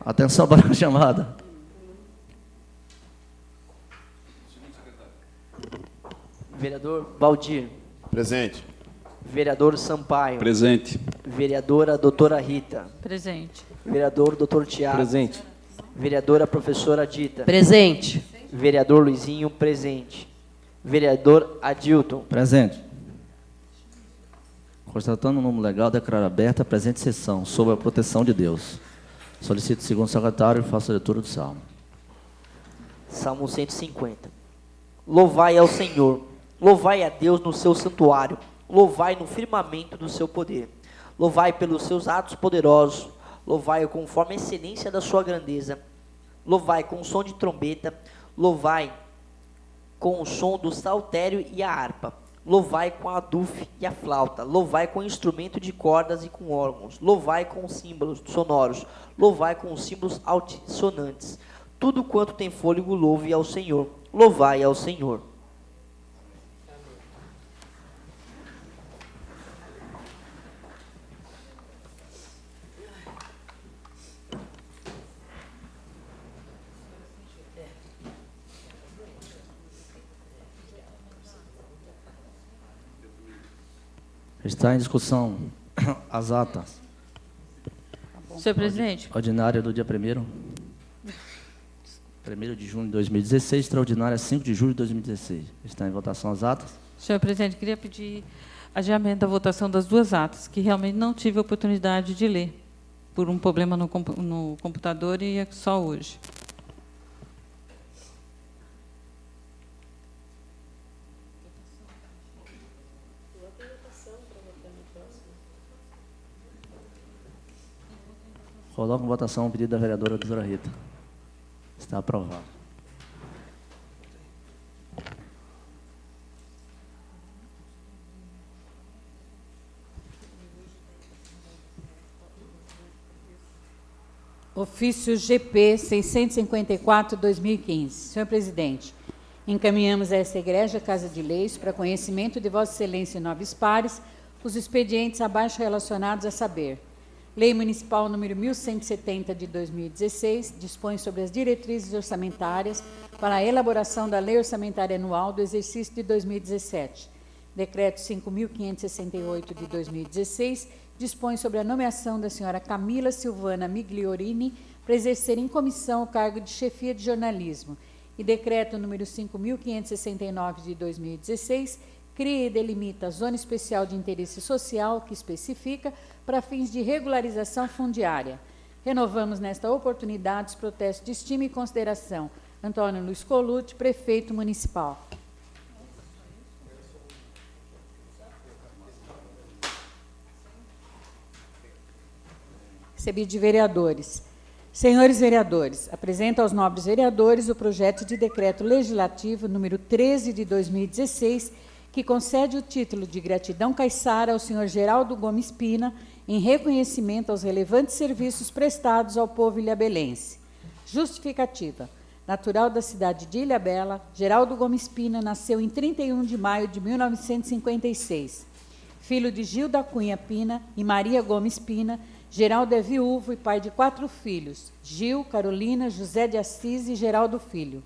Atenção para a chamada. Vereador Valdir. Presente. Vereador Sampaio. Presente. Vereadora doutora Rita. Presente. Vereador doutor Tiago. Presente. Vereadora professora Dita. Presente. Vereador Luizinho, presente. Vereador Adilton. Presente. Constatando o número legal, declaro aberta a presente sessão, sob a proteção de Deus. Solicito o segundo secretário e faço a leitura do salmo. Salmo 150. Louvai ao Senhor, louvai a Deus no seu santuário, louvai no firmamento do seu poder, louvai pelos seus atos poderosos, louvai conforme a excelência da sua grandeza, louvai com o som de trombeta, louvai com o som do saltério e a harpa, louvai com a dufe e a flauta, louvai com instrumento de cordas e com órgãos, louvai com símbolos sonoros, louvai com símbolos altissonantes. Tudo quanto tem fôlego, louve ao Senhor. Louvai ao Senhor. Está em discussão as atas. Senhor presidente. Ordinária do dia 1º de junho de 2016, extraordinária 5 de julho de 2016. Está em votação as atas. Senhor presidente, queria pedir adiamento da votação das duas atas, que realmente não tive a oportunidade de ler, por um problema no computador e é só hoje. Coloco em votação o pedido da vereadora doutora Rita. Está aprovado. Ofício GP 654/2015. Senhor presidente, encaminhamos a esta Egrégia Casa de Leis para conhecimento de Vossa Excelência e nobres pares os expedientes abaixo relacionados a saber: Lei Municipal número 1170 de 2016 dispõe sobre as diretrizes orçamentárias para a elaboração da Lei Orçamentária Anual do exercício de 2017. Decreto 5.568 de 2016 dispõe sobre a nomeação da senhora Camila Silvana Migliorini para exercer em comissão o cargo de chefia de jornalismo. E decreto número 5.569 de 2016 cria e delimita a zona especial de interesse social que especifica para fins de regularização fundiária. Renovamos nesta oportunidade os protestos de estima e consideração. Antônio Luiz Colucci, prefeito municipal. Recebido de vereadores. Senhores vereadores, apresento aos nobres vereadores o projeto de decreto legislativo número 13 de 2016, que concede o título de gratidão caiçara ao senhor Geraldo Gomes Pina, em reconhecimento aos relevantes serviços prestados ao povo ilhabelense. Justificativa. Natural da cidade de Ilhabela, Geraldo Gomes Pina nasceu em 31 de maio de 1956. Filho de Gilda Cunha Pina e Maria Gomes Pina, Geraldo é viúvo e pai de 4 filhos, Gil, Carolina, José de Assis e Geraldo Filho.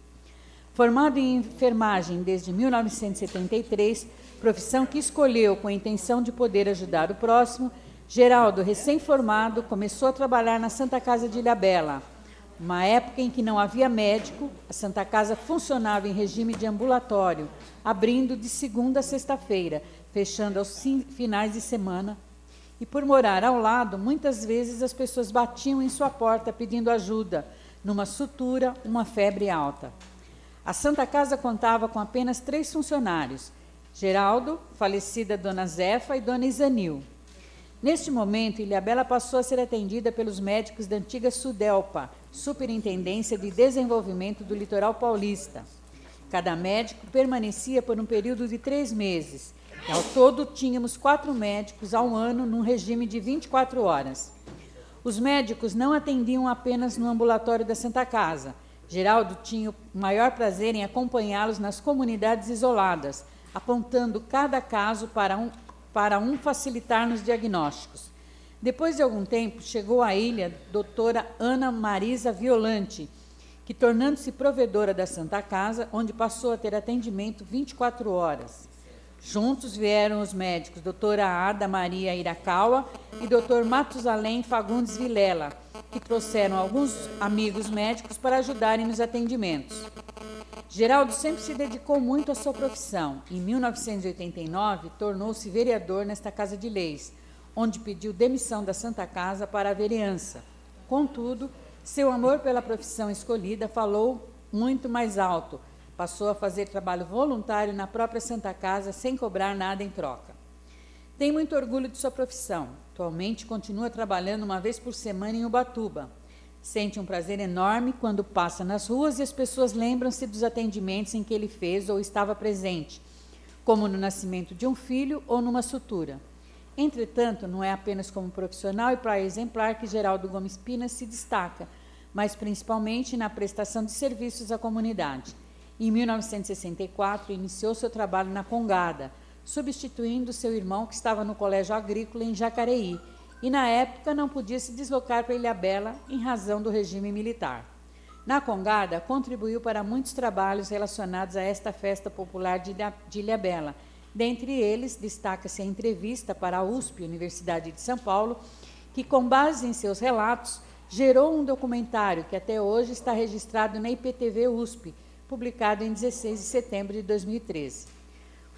Formado em enfermagem desde 1973, profissão que escolheu com a intenção de poder ajudar o próximo, Geraldo, recém-formado, começou a trabalhar na Santa Casa de Ilhabela. Uma época em que não havia médico, a Santa Casa funcionava em regime de ambulatório, abrindo de segunda a sexta-feira, fechando aos finais de semana. E por morar ao lado, muitas vezes as pessoas batiam em sua porta pedindo ajuda, numa sutura, uma febre alta. A Santa Casa contava com apenas 3 funcionários: Geraldo, falecida Dona Zefa e Dona Isanil. Neste momento, Ilhabela passou a ser atendida pelos médicos da antiga Sudelpa, Superintendência de Desenvolvimento do Litoral Paulista. Cada médico permanecia por um período de 3 meses. E, ao todo, tínhamos 4 médicos ao ano, num regime de 24 horas. Os médicos não atendiam apenas no ambulatório da Santa Casa. Geraldo tinha o maior prazer em acompanhá-los nas comunidades isoladas, apontando cada caso para um facilitar nos diagnósticos. Depois de algum tempo, chegou à ilha doutora Ana Marisa Violante, que, tornando-se provedora da Santa Casa, onde passou a ter atendimento 24 horas. Juntos vieram os médicos doutora Ada Maria Irakawa e doutor Matusalém Fagundes Vilela, que trouxeram alguns amigos médicos para ajudarem nos atendimentos. Geraldo sempre se dedicou muito à sua profissão. Em 1989, tornou-se vereador nesta Casa de Leis, onde pediu demissão da Santa Casa para a vereança. Contudo, seu amor pela profissão escolhida falou muito mais alto. Passou a fazer trabalho voluntário na própria Santa Casa, sem cobrar nada em troca. Tem muito orgulho de sua profissão. Atualmente, continua trabalhando uma vez por semana em Ubatuba. Sente um prazer enorme quando passa nas ruas e as pessoas lembram-se dos atendimentos em que ele fez ou estava presente, como no nascimento de um filho ou numa sutura. Entretanto, não é apenas como profissional e pai exemplar que Geraldo Gomes Pina se destaca, mas principalmente na prestação de serviços à comunidade. Em 1964, iniciou seu trabalho na Congada, substituindo seu irmão que estava no Colégio Agrícola em Jacareí, e na época não podia se deslocar para Ilhabela em razão do regime militar. Na Congada, contribuiu para muitos trabalhos relacionados a esta festa popular de Ilhabela. Dentre eles, destaca-se a entrevista para a USP, Universidade de São Paulo, que, com base em seus relatos, gerou um documentário que até hoje está registrado na IPTV USP, publicado em 16 de setembro de 2013.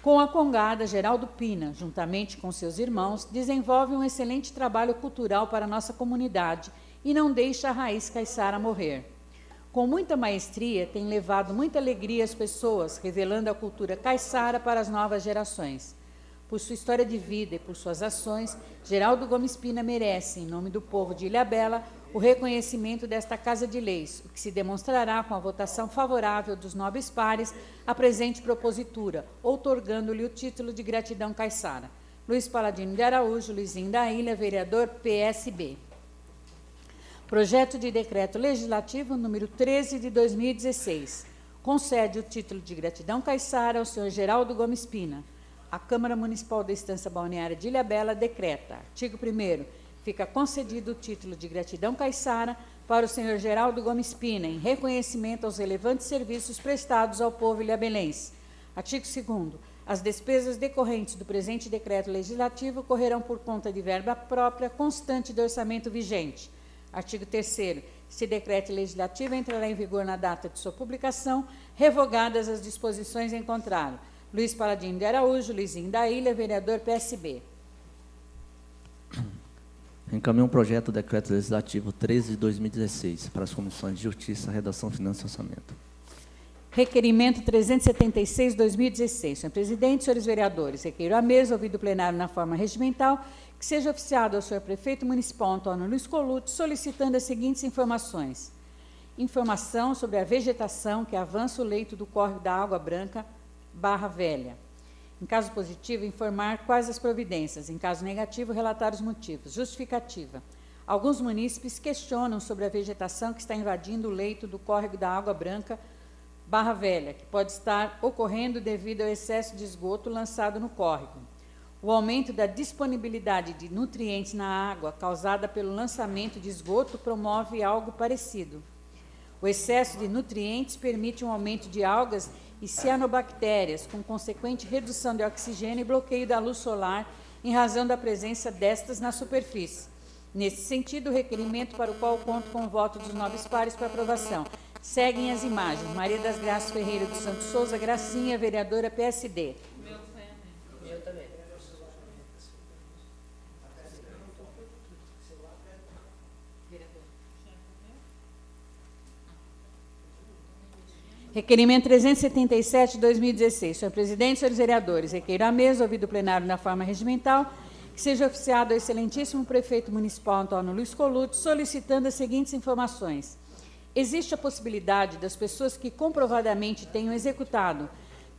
Com a Congada, Geraldo Pina, juntamente com seus irmãos, desenvolve um excelente trabalho cultural para a nossa comunidade e não deixa a raiz caiçara morrer. Com muita maestria, tem levado muita alegria às pessoas, revelando a cultura caiçara para as novas gerações. Por sua história de vida e por suas ações, Geraldo Gomes Pina merece, em nome do povo de Ilhabela, o reconhecimento desta Casa de Leis, o que se demonstrará com a votação favorável dos nobres pares à presente propositura, outorgando-lhe o título de gratidão caiçara. Luiz Paladino de Araújo, Luizinho da Ilha, vereador PSB. Projeto de Decreto Legislativo número 13 de 2016. Concede o título de gratidão caiçara ao senhor Geraldo Gomes Pina. A Câmara Municipal da Estância Balneária de Ilhabela decreta. Artigo 1º. Fica concedido o título de gratidão caiçara para o senhor Geraldo Gomes Pina, em reconhecimento aos relevantes serviços prestados ao povo ilhabelense. Artigo 2º. As despesas decorrentes do presente decreto legislativo correrão por conta de verba própria constante do orçamento vigente. Artigo 3º. Este decreto legislativo entrará em vigor na data de sua publicação, revogadas as disposições em contrário. Luiz Paladino de Araújo, Luizinho da Ilha, vereador PSB. Encaminho um projeto do Decreto Legislativo 13 de 2016 para as Comissões de Justiça, Redação, Finanças e Orçamento. Requerimento 376/2016. Senhor presidente, senhores vereadores, requeiro à mesa, ouvido o plenário na forma regimental, que seja oficiado ao senhor prefeito municipal Antônio Luiz Colucci, solicitando as seguintes informações. Informação sobre a vegetação que avança o leito do córrego da Água Branca, Barra Velha. Em caso positivo, informar quais as providências. Em caso negativo, relatar os motivos. Justificativa. Alguns munícipes questionam sobre a vegetação que está invadindo o leito do córrego da Água Branca, Barra Velha, que pode estar ocorrendo devido ao excesso de esgoto lançado no córrego. O aumento da disponibilidade de nutrientes na água causada pelo lançamento de esgoto promove algo parecido. O excesso de nutrientes permite um aumento de algas e cianobactérias, com consequente redução de oxigênio e bloqueio da luz solar, em razão da presença destas na superfície. Nesse sentido, o requerimento para o qual conto com o voto dos nobres pares para aprovação. Seguem as imagens. Maria das Graças Ferreira dos Santos Souza, Gracinha, vereadora PSD. Eu também. Requerimento 377 de 2016. Senhor presidente, senhores vereadores, requeiro à mesa, ouvido o plenário na forma regimental, que seja oficiado ao excelentíssimo prefeito municipal Antônio Luiz Colucci, solicitando as seguintes informações. Existe a possibilidade das pessoas que comprovadamente tenham executado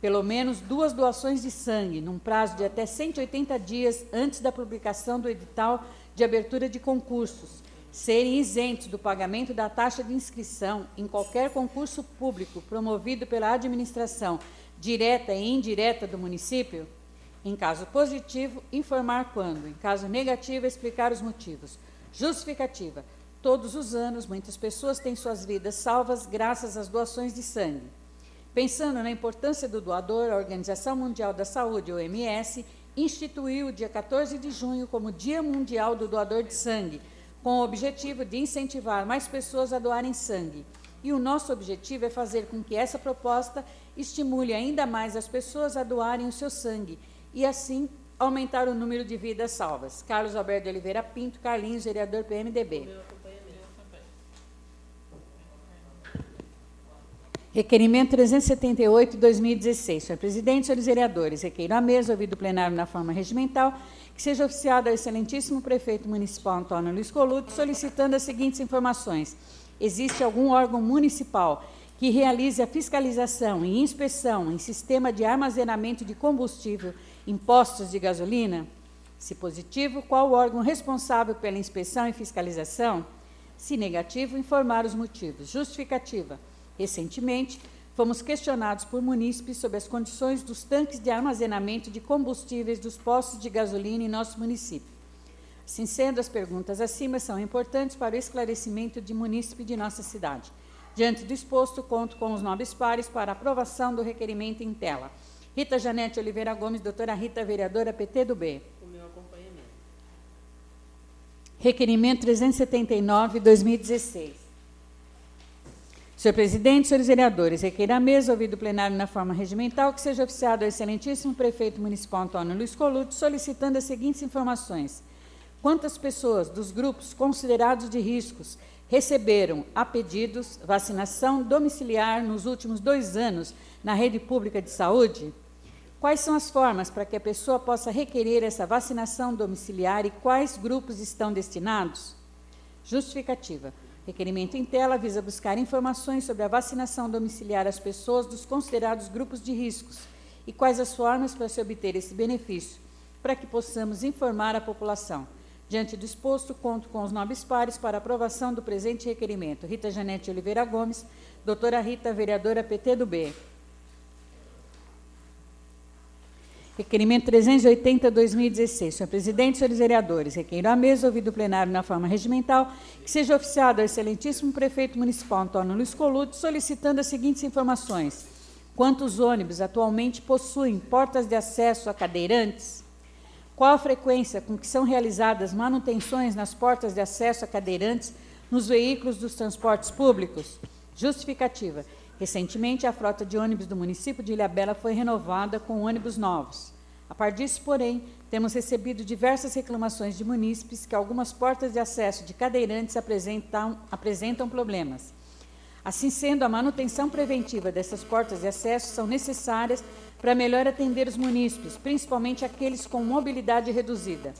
pelo menos 2 doações de sangue, num prazo de até 180 dias antes da publicação do edital de abertura de concursos, serem isentos do pagamento da taxa de inscrição em qualquer concurso público promovido pela administração direta e indireta do município? Em caso positivo, informar quando. Em caso negativo, explicar os motivos. Justificativa. Todos os anos, muitas pessoas têm suas vidas salvas graças às doações de sangue. Pensando na importância do doador, a Organização Mundial da Saúde, OMS, instituiu o dia 14 de junho como Dia Mundial do Doador de Sangue, com o objetivo de incentivar mais pessoas a doarem sangue. E o nosso objetivo é fazer com que essa proposta estimule ainda mais as pessoas a doarem o seu sangue e, assim, aumentar o número de vidas salvas. Carlos Alberto de Oliveira Pinto, Carlinhos, vereador PMDB. Requerimento 378, 2016. Senhor presidente, senhores vereadores, requeiro à mesa, ouvido o plenário na forma regimental, que seja oficiado ao excelentíssimo prefeito municipal Antônio Luiz Colucci, solicitando as seguintes informações. Existe algum órgão municipal que realize a fiscalização e inspeção em sistema de armazenamento de combustível em postos de gasolina? Se positivo, qual o órgão responsável pela inspeção e fiscalização? Se negativo, informar os motivos. Justificativa. Recentemente, fomos questionados por munícipes sobre as condições dos tanques de armazenamento de combustíveis dos postos de gasolina em nosso município. Assim sendo, as perguntas acima são importantes para o esclarecimento de munícipe de nossa cidade. Diante do exposto, conto com os nobres pares para aprovação do requerimento em tela. Rita Janete Oliveira Gomes, doutora Rita, vereadora PT do B. O meu acompanhamento. Requerimento 379, 2016. Senhor presidente, senhores vereadores, requeiro à mesa, ouvido o plenário na forma regimental, que seja oficiado ao excelentíssimo prefeito municipal Antônio Luiz Colucci, solicitando as seguintes informações. Quantas pessoas dos grupos considerados de riscos receberam, a pedidos, vacinação domiciliar nos últimos 2 anos na rede pública de saúde? Quais são as formas para que a pessoa possa requerer essa vacinação domiciliar e quais grupos estão destinados? Justificativa. Requerimento em tela visa buscar informações sobre a vacinação domiciliar às pessoas dos considerados grupos de riscos e quais as formas para se obter esse benefício, para que possamos informar a população. Diante do exposto, conto com os nobres pares para aprovação do presente requerimento. Rita Janete Oliveira Gomes, doutora Rita, vereadora PT do B. Requerimento 380, 2016. Senhor presidente, senhores vereadores, requeiro à mesa, ouvido o plenário na forma regimental, que seja oficiado ao excelentíssimo prefeito municipal Antônio Luiz Colucci, solicitando as seguintes informações. Quantos ônibus atualmente possuem portas de acesso a cadeirantes? Qual a frequência com que são realizadas manutenções nas portas de acesso a cadeirantes nos veículos dos transportes públicos? Justificativa. Recentemente, a frota de ônibus do município de Ilhabela foi renovada com ônibus novos. A par disso, porém, temos recebido diversas reclamações de munícipes que algumas portas de acesso de cadeirantes apresentam problemas. Assim sendo, a manutenção preventiva dessas portas de acesso são necessárias para melhor atender os munícipes, principalmente aqueles com mobilidade reduzida.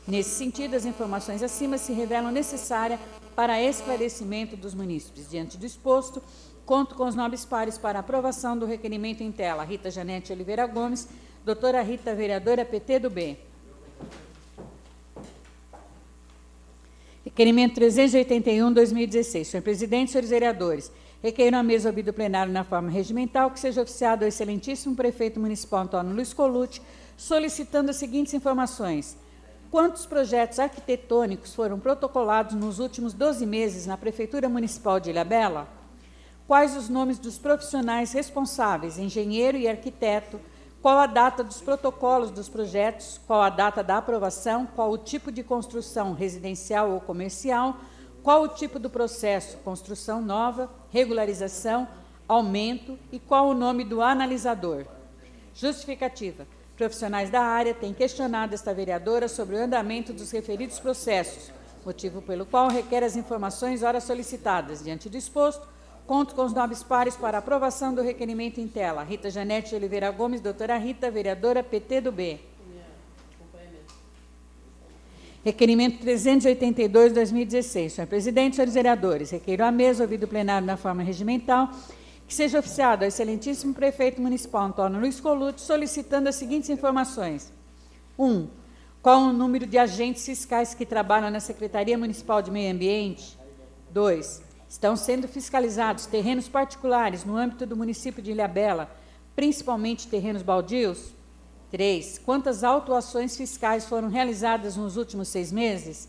Nesse sentido, as informações acima se revelam necessárias para esclarecimento dos munícipes. Diante do exposto, conto com os nobres pares para aprovação do requerimento em tela. Rita Janete Oliveira Gomes, doutora Rita, vereadora PT do B. Requerimento 381, 2016. Senhor presidente, senhores vereadores, requeiro à mesa ouvido o plenário na forma regimental que seja oficiado ao excelentíssimo prefeito municipal Antônio Luiz Colucci, solicitando as seguintes informações. Quantos projetos arquitetônicos foram protocolados nos últimos 12 meses na Prefeitura Municipal de Ilhabela? Quais os nomes dos profissionais responsáveis, engenheiro e arquiteto? Qual a data dos protocolos dos projetos? Qual a data da aprovação? Qual o tipo de construção, residencial ou comercial? Qual o tipo do processo, construção nova, regularização, aumento? E qual o nome do analisador? Justificativa. Profissionais da área têm questionado esta vereadora sobre o andamento dos referidos processos, motivo pelo qual requer as informações ora solicitadas. Diante do exposto, conto com os nobres pares para aprovação do requerimento em tela. Rita Janete Oliveira Gomes, doutora Rita, vereadora PT do B. Requerimento 382, 2016. Senhor presidente, senhores vereadores, requeiro à mesa, ouvido o plenário na forma regimental, que seja oficiado ao excelentíssimo prefeito municipal Antônio Luiz Colucci, solicitando as seguintes informações. 1. Qual o número de agentes fiscais que trabalham na Secretaria Municipal de Meio Ambiente? 2. Estão sendo fiscalizados terrenos particulares no âmbito do município de Ilhabela, principalmente terrenos baldios? 3. Quantas autuações fiscais foram realizadas nos últimos 6 meses?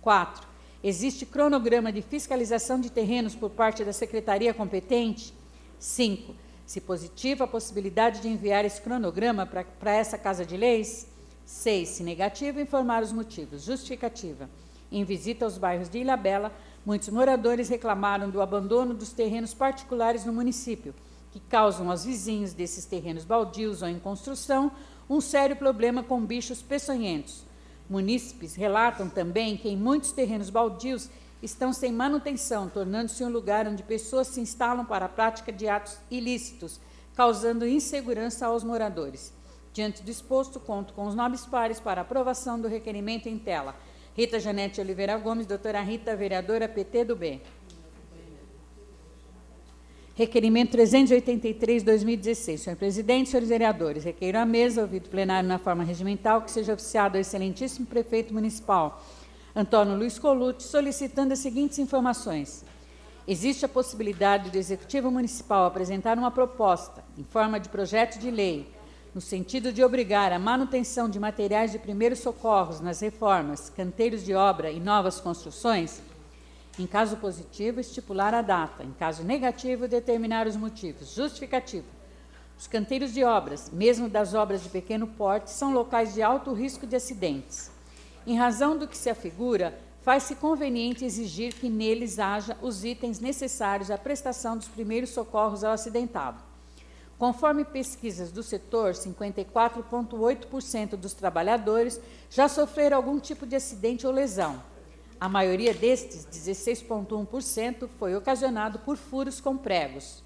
4. Existe cronograma de fiscalização de terrenos por parte da secretaria competente? 5. Se positiva, a possibilidade de enviar esse cronograma para essa Casa de Leis? 6. Se negativo, informar os motivos. Justificativa. Em visita aos bairros de Ilhabela, muitos moradores reclamaram do abandono dos terrenos particulares no município, que causam aos vizinhos desses terrenos baldios ou em construção um sério problema com bichos peçonhentos. Munícipes relatam também que em muitos terrenos baldios estão sem manutenção, tornando-se um lugar onde pessoas se instalam para a prática de atos ilícitos, causando insegurança aos moradores. Diante do exposto, conto com os nobres pares para aprovação do requerimento em tela. Rita Janete Oliveira Gomes, doutora Rita, vereadora PT do B. Requerimento 383/2016. Senhor presidente, senhores vereadores, requeiro à mesa, ouvido plenário na forma regimental, que seja oficiado ao excelentíssimo prefeito municipal, Antônio Luiz Colucci, solicitando as seguintes informações. Existe a possibilidade do Executivo Municipal apresentar uma proposta, em forma de projeto de lei, no sentido de obrigar a manutenção de materiais de primeiros socorros nas reformas, canteiros de obra e novas construções? Em caso positivo, estipular a data. Em caso negativo, determinar os motivos. Justificativa. Os canteiros de obras, mesmo das obras de pequeno porte, são locais de alto risco de acidentes. Em razão do que se afigura, faz-se conveniente exigir que neles haja os itens necessários à prestação dos primeiros socorros ao acidentado. Conforme pesquisas do setor, 54,8% dos trabalhadores já sofreram algum tipo de acidente ou lesão. A maioria destes, 16,1%, foi ocasionado por furos com pregos.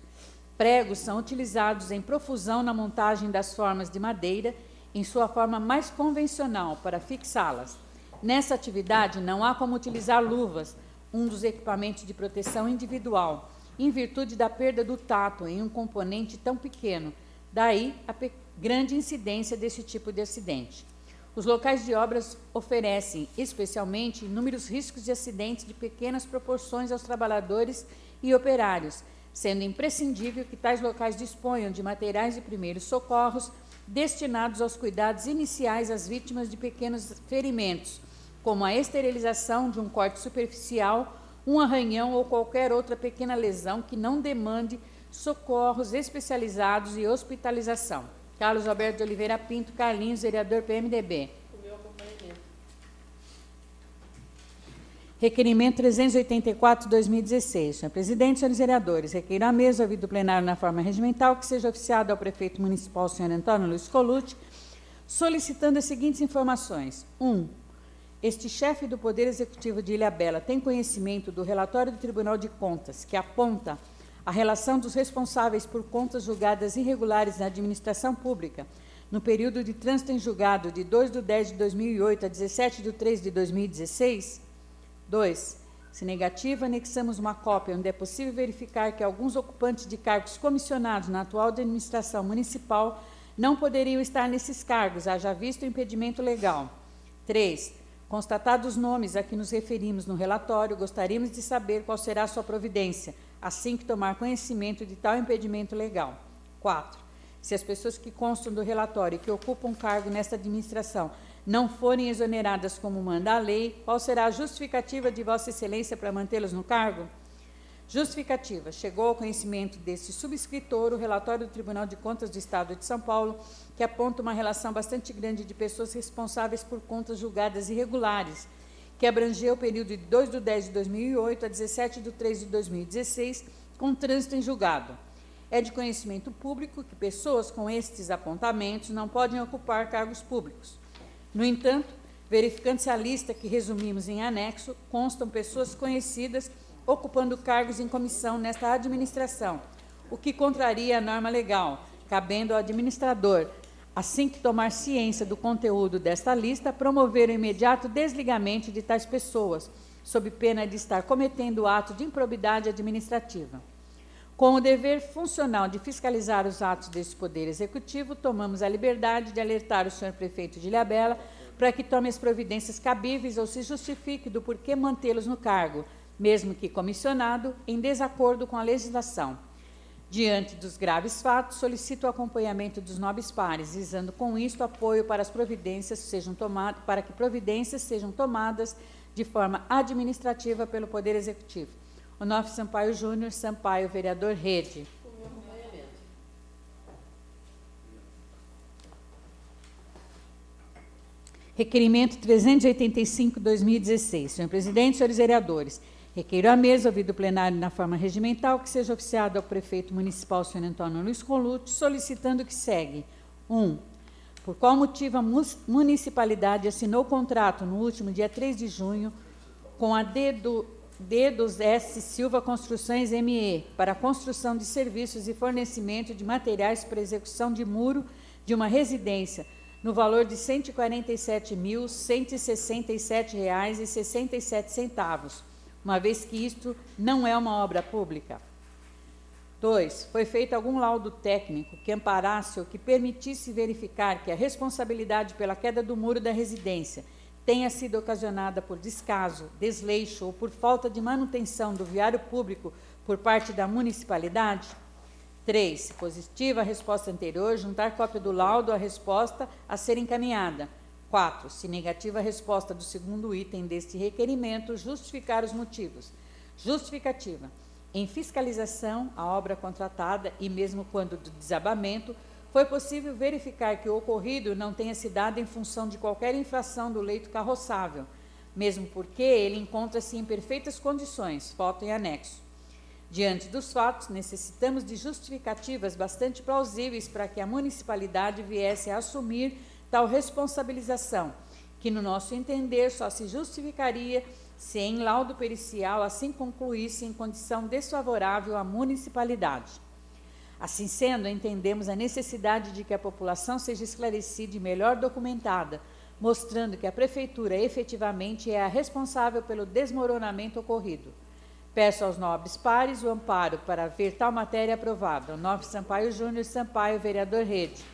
Pregos são utilizados em profusão na montagem das formas de madeira, em sua forma mais convencional, para fixá-las. Nessa atividade, não há como utilizar luvas, um dos equipamentos de proteção individual, em virtude da perda do tato em um componente tão pequeno. Daí a grande incidência desse tipo de acidente. Os locais de obras oferecem, especialmente, inúmeros riscos de acidentes de pequenas proporções aos trabalhadores e operários, sendo imprescindível que tais locais disponham de materiais de primeiros socorros destinados aos cuidados iniciais às vítimas de pequenos ferimentos, como a esterilização de um corte superficial, um arranhão ou qualquer outra pequena lesão que não demande socorros especializados e hospitalização. Carlos Alberto de Oliveira Pinto, Carlinhos, vereador PMDB. Requerimento 384/2016. Senhor presidente, senhores vereadores, requeiro à mesa, ouvido plenário na forma regimental, que seja oficiado ao prefeito municipal, senhor Antônio Luiz Colucci, solicitando as seguintes informações. 1. Este chefe do Poder Executivo de Ilhabela tem conhecimento do relatório do Tribunal de Contas, que aponta a relação dos responsáveis por contas julgadas irregulares na administração pública no período de trânsito em julgado de 2/10/2008 a 17/3/2016? 2. Se negativa, anexamos uma cópia onde é possível verificar que alguns ocupantes de cargos comissionados na atual administração municipal não poderiam estar nesses cargos, haja visto o impedimento legal. 3. Constatados os nomes a que nos referimos no relatório, gostaríamos de saber qual será a sua providência, assim que tomar conhecimento de tal impedimento legal. 4. Se as pessoas que constam do relatório e que ocupam cargo nesta administração não forem exoneradas como manda a lei, qual será a justificativa de Vossa Excelência para mantê-los no cargo? Justificativa. Chegou ao conhecimento deste subscritor o relatório do Tribunal de Contas do Estado de São Paulo, que aponta uma relação bastante grande de pessoas responsáveis por contas julgadas irregulares, que abrangeu o período de 2/10/2008 a 17/3/2016, com trânsito em julgado. É de conhecimento público que pessoas com estes apontamentos não podem ocupar cargos públicos. No entanto, verificando-se a lista que resumimos em anexo, constam pessoas conhecidas ocupando cargos em comissão nesta administração, o que contraria a norma legal, cabendo ao administrador, assim que tomar ciência do conteúdo desta lista, promover o imediato desligamento de tais pessoas, sob pena de estar cometendo ato de improbidade administrativa. Com o dever funcional de fiscalizar os atos deste Poder Executivo, tomamos a liberdade de alertar o senhor prefeito de Ilhabela para que tome as providências cabíveis ou se justifique do porquê mantê-los no cargo, mesmo que comissionado, em desacordo com a legislação. Diante dos graves fatos, solicito o acompanhamento dos nobres pares, visando com isto apoio para as providências para que providências sejam tomadas de forma administrativa pelo Poder Executivo. Onofre Sampaio Júnior, Sampaio, vereador Rede. Requerimento 385/2016. Senhor presidente, senhores vereadores, requeiro à mesa, ouvido o plenário na forma regimental, que seja oficiado ao prefeito municipal, senhor Antônio Luiz Colucci, solicitando que segue. 1. Por qual motivo a municipalidade assinou o contrato no último dia 3 de junho com a D2S Silva Construções ME para a construção de serviços e fornecimento de materiais para execução de muro de uma residência no valor de R$ 147.167,67, uma vez que isto não é uma obra pública. 2. Foi feito algum laudo técnico que amparasse ou que permitisse verificar que a responsabilidade pela queda do muro da residência tenha sido ocasionada por descaso, desleixo ou por falta de manutenção do viário público por parte da municipalidade? 3. Se positiva a resposta anterior, juntar cópia do laudo à resposta a ser encaminhada. 4. Se negativa a resposta do segundo item deste requerimento, justificar os motivos. Justificativa. Em fiscalização, a obra contratada e mesmo quando do desabamento, foi possível verificar que o ocorrido não tenha se dado em função de qualquer infração do leito carroçável, mesmo porque ele encontra-se em perfeitas condições, foto em anexo. Diante dos fatos, necessitamos de justificativas bastante plausíveis para que a municipalidade viesse a assumir tal responsabilização, que, no nosso entender, só se justificaria se em laudo pericial assim concluísse em condição desfavorável à municipalidade. Assim sendo, entendemos a necessidade de que a população seja esclarecida e melhor documentada, mostrando que a Prefeitura efetivamente é a responsável pelo desmoronamento ocorrido. Peço aos nobres pares o amparo para ver tal matéria aprovada. Onofre Sampaio Júnior, Sampaio, vereador Rede.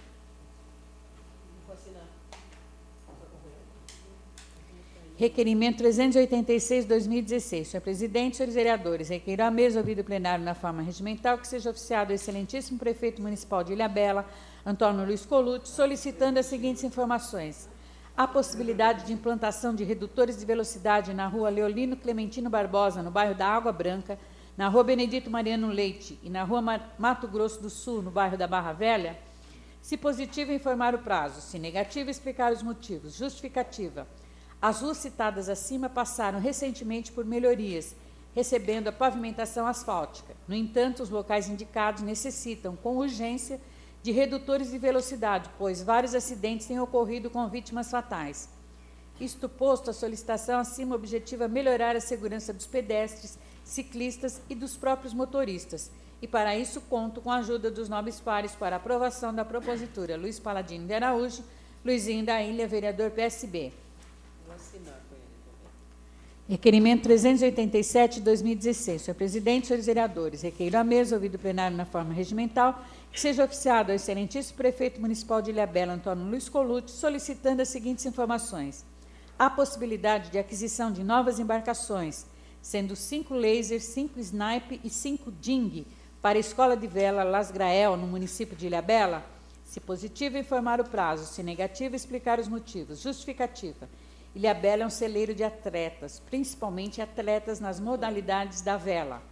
Requerimento 386/2016. Senhor presidente, senhores vereadores, requeiro à mesa, ouvido o plenário na forma regimental, que seja oficiado ao excelentíssimo prefeito municipal de Ilhabela, Antônio Luiz Colucci, solicitando as seguintes informações. A possibilidade de implantação de redutores de velocidade na rua Leolino Clementino Barbosa, no bairro da Água Branca, na rua Benedito Mariano Leite e na rua Mato Grosso do Sul, no bairro da Barra Velha? Se positivo, informar o prazo. Se negativo, explicar os motivos. Justificativa. As ruas citadas acima passaram recentemente por melhorias, recebendo a pavimentação asfáltica. No entanto, os locais indicados necessitam, com urgência, de redutores de velocidade, pois vários acidentes têm ocorrido com vítimas fatais. Isto posto, a solicitação acima objetiva melhorar a segurança dos pedestres, ciclistas e dos próprios motoristas, e para isso conto com a ajuda dos nobres pares para a aprovação da propositura. Luiz Paladino de Araújo, Luizinho da Ilha, vereador PSB. Vou assinar com ele também. Requerimento 387/2016. Senhor presidente, senhores vereadores, requeiro à mesa, ouvido o plenário na forma regimental, que seja oficiado ao excelentíssimo prefeito municipal de Ilhabela, Antônio Luiz Colucci, solicitando as seguintes informações. A possibilidade de aquisição de novas embarcações, sendo 5 lasers, 5 snipe e 5 ding, para a Escola de Vela Las Grael, no município de Ilhabela? Se positivo, informar o prazo. Se negativo, explicar os motivos. Justificativa. Ilhabela é um celeiro de atletas, principalmente atletas nas modalidades da vela.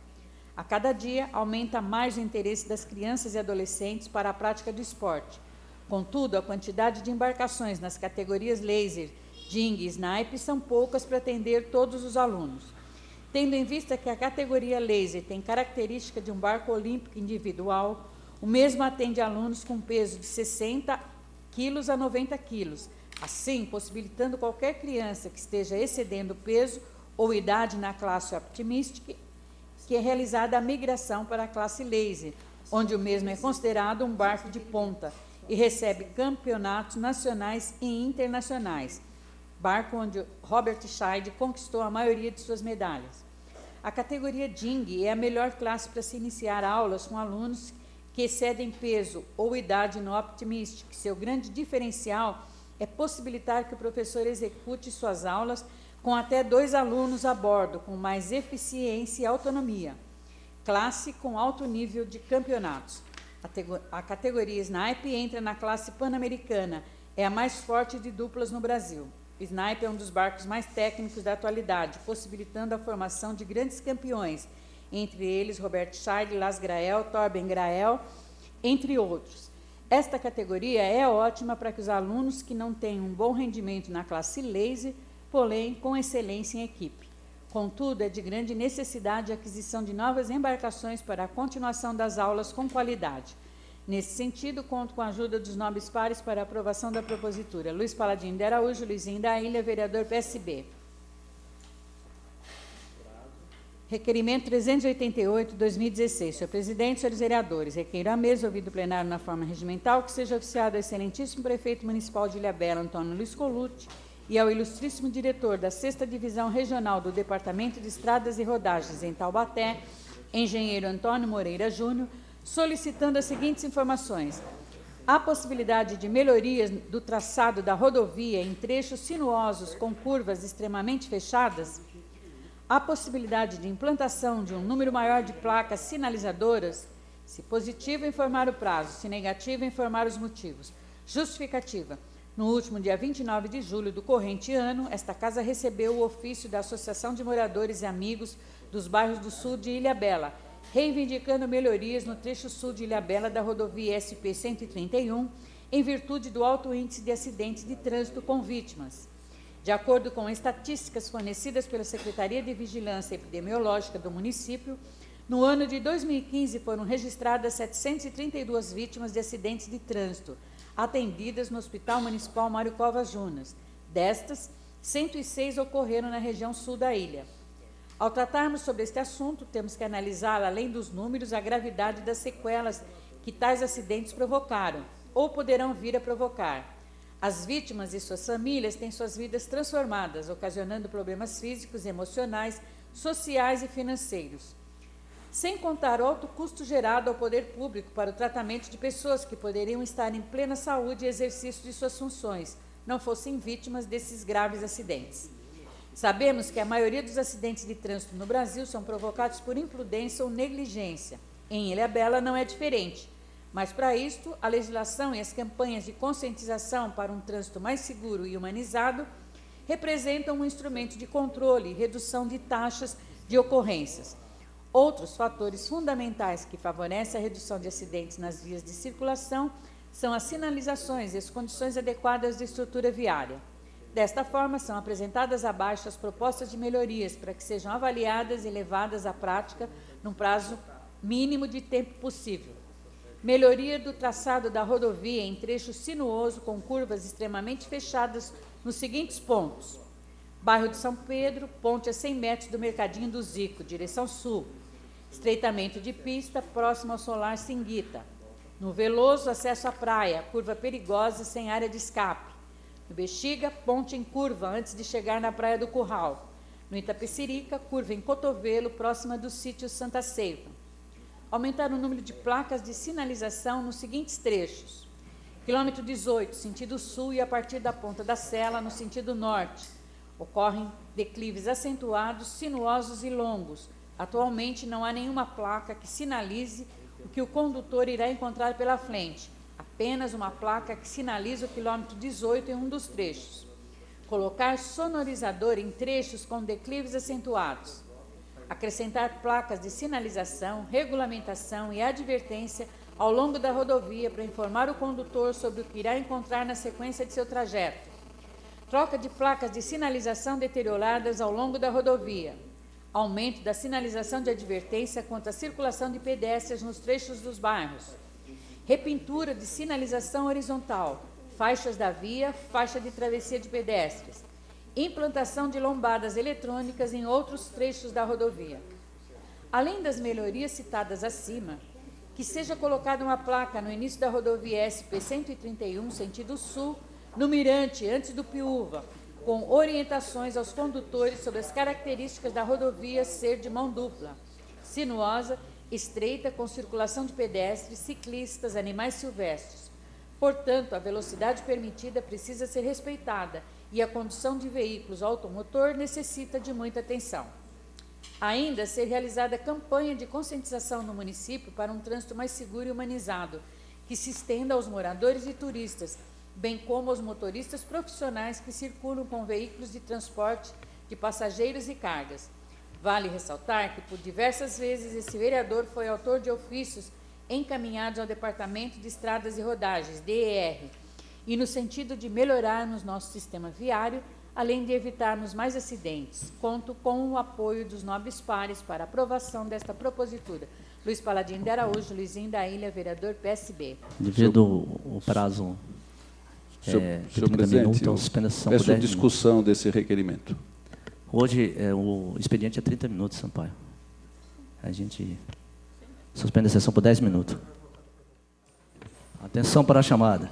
A cada dia, aumenta mais o interesse das crianças e adolescentes para a prática do esporte. Contudo, a quantidade de embarcações nas categorias laser, ding e snipe são poucas para atender todos os alunos. Tendo em vista que a categoria laser tem característica de um barco olímpico individual, o mesmo atende alunos com peso de 60 quilos a 90 quilos, assim possibilitando qualquer criança que esteja excedendo o peso ou idade na classe Optimistic, que é realizada a migração para a classe laser, onde o mesmo é considerado um barco de ponta e recebe campeonatos nacionais e internacionais, barco onde Robert Scheid conquistou a maioria de suas medalhas. A categoria Ding é a melhor classe para se iniciar aulas com alunos que excedem peso ou idade no Optimistic. Seu grande diferencial é possibilitar que o professor execute suas aulas com até 2 alunos a bordo, com mais eficiência e autonomia. classe com alto nível de campeonatos. A categoria Snipe entra na classe pan-americana, é a mais forte de duplas no Brasil. O Snipe é um dos barcos mais técnicos da atualidade, possibilitando a formação de grandes campeões, entre eles Robert Scheid, Las Grael, Torben Grael, entre outros. Esta categoria é ótima para que os alunos que não têm um bom rendimento na classe laser, porém com excelência em equipe. Contudo, é de grande necessidade a aquisição de novas embarcações para a continuação das aulas com qualidade. Nesse sentido, conto com a ajuda dos nobres pares para a aprovação da propositura. Luiz Paladino de Araújo, Luizinho da Ilha, vereador PSB. Requerimento 388, 2016. Senhor presidente, senhores vereadores, requeiro à mesa, ouvido o plenário na forma regimental, que seja oficiado ao excelentíssimo prefeito municipal de Ilhabela, Antônio Luiz Colucci, e ao ilustríssimo diretor da 6ª Divisão Regional do Departamento de Estradas e Rodagens em Taubaté, engenheiro Antônio Moreira Júnior, solicitando as seguintes informações. Há possibilidade de melhorias do traçado da rodovia em trechos sinuosos com curvas extremamente fechadas? Há possibilidade de implantação de um número maior de placas sinalizadoras? Se positivo, informar o prazo. Se negativo, informar os motivos. Justificativa. No último dia 29 de julho do corrente ano, esta casa recebeu o ofício da Associação de Moradores e Amigos dos Bairros do Sul de Ilhabela, reivindicando melhorias no trecho sul de Ilhabela da rodovia SP-131, em virtude do alto índice de acidentes de trânsito com vítimas. De acordo com estatísticas fornecidas pela Secretaria de Vigilância Epidemiológica do município, no ano de 2015 foram registradas 732 vítimas de acidentes de trânsito, atendidas no Hospital Municipal Mário Covas Júnior. Destas, 106 ocorreram na região sul da ilha. Ao tratarmos sobre este assunto, temos que analisar, além dos números, a gravidade das sequelas que tais acidentes provocaram ou poderão vir a provocar. As vítimas e suas famílias têm suas vidas transformadas, ocasionando problemas físicos, emocionais, sociais e financeiros. Sem contar o alto custo gerado ao poder público para o tratamento de pessoas que poderiam estar em plena saúde e exercício de suas funções, não fossem vítimas desses graves acidentes. Sabemos que a maioria dos acidentes de trânsito no Brasil são provocados por imprudência ou negligência. Em Ilhabela não é diferente, mas para isto, a legislação e as campanhas de conscientização para um trânsito mais seguro e humanizado representam um instrumento de controle e redução de taxas de ocorrências. Outros fatores fundamentais que favorecem a redução de acidentes nas vias de circulação são as sinalizações e as condições adequadas de estrutura viária. Desta forma, são apresentadas abaixo as propostas de melhorias para que sejam avaliadas e levadas à prática num prazo mínimo de tempo possível. Melhoria do traçado da rodovia em trecho sinuoso com curvas extremamente fechadas nos seguintes pontos. Bairro de São Pedro, ponte a 100 metros do Mercadinho do Zico, direção sul. Estreitamento de pista, próximo ao Solar Singuita. No Veloso, acesso à praia, curva perigosa sem área de escape. No Bexiga, ponte em curva antes de chegar na Praia do Curral. No Itapecerica, curva em cotovelo, próxima do sítio Santa Ceifa. Aumentar o número de placas de sinalização nos seguintes trechos. Quilômetro 18, sentido sul e a partir da Ponta da Sela, no sentido norte. Ocorrem declives acentuados, sinuosos e longos. Atualmente não há nenhuma placa que sinalize o que o condutor irá encontrar pela frente. Apenas uma placa que sinaliza o quilômetro 18 em um dos trechos. Colocar sonorizador em trechos com declives acentuados. Acrescentar placas de sinalização, regulamentação e advertência ao longo da rodovia para informar o condutor sobre o que irá encontrar na sequência de seu trajeto. Troca de placas de sinalização deterioradas ao longo da rodovia. Aumento da sinalização de advertência quanto à circulação de pedestres nos trechos dos bairros. Repintura de sinalização horizontal, faixas da via, faixa de travessia de pedestres. Implantação de lombadas eletrônicas em outros trechos da rodovia. Além das melhorias citadas acima, que seja colocada uma placa no início da rodovia SP-131, sentido sul, no Mirante, antes do Piúva, com orientações aos condutores sobre as características da rodovia ser de mão dupla, sinuosa, estreita, com circulação de pedestres, ciclistas, animais silvestres. Portanto, a velocidade permitida precisa ser respeitada e a condução de veículos automotor necessita de muita atenção. Ainda ser realizada campanha de conscientização no município para um trânsito mais seguro e humanizado, que se estenda aos moradores e turistas, bem como aos motoristas profissionais que circulam com veículos de transporte de passageiros e cargas. Vale ressaltar que, por diversas vezes, esse vereador foi autor de ofícios encaminhados ao Departamento de Estradas e Rodagens, DER, e no sentido de melhorarmos nosso sistema viário, além de evitarmos mais acidentes. Conto com o apoio dos nobres pares para aprovação desta propositura. Luiz Paladino de Araújo, Luizinho da Ilha, vereador PSB. Devido o prazo Senhor 30 presidente, minutos, a suspensão por peço 10 minutos. discussão desse requerimento. Hoje, o expediente é 30 minutos, Sampaio. A gente suspende a sessão por 10 minutos. Atenção para a chamada.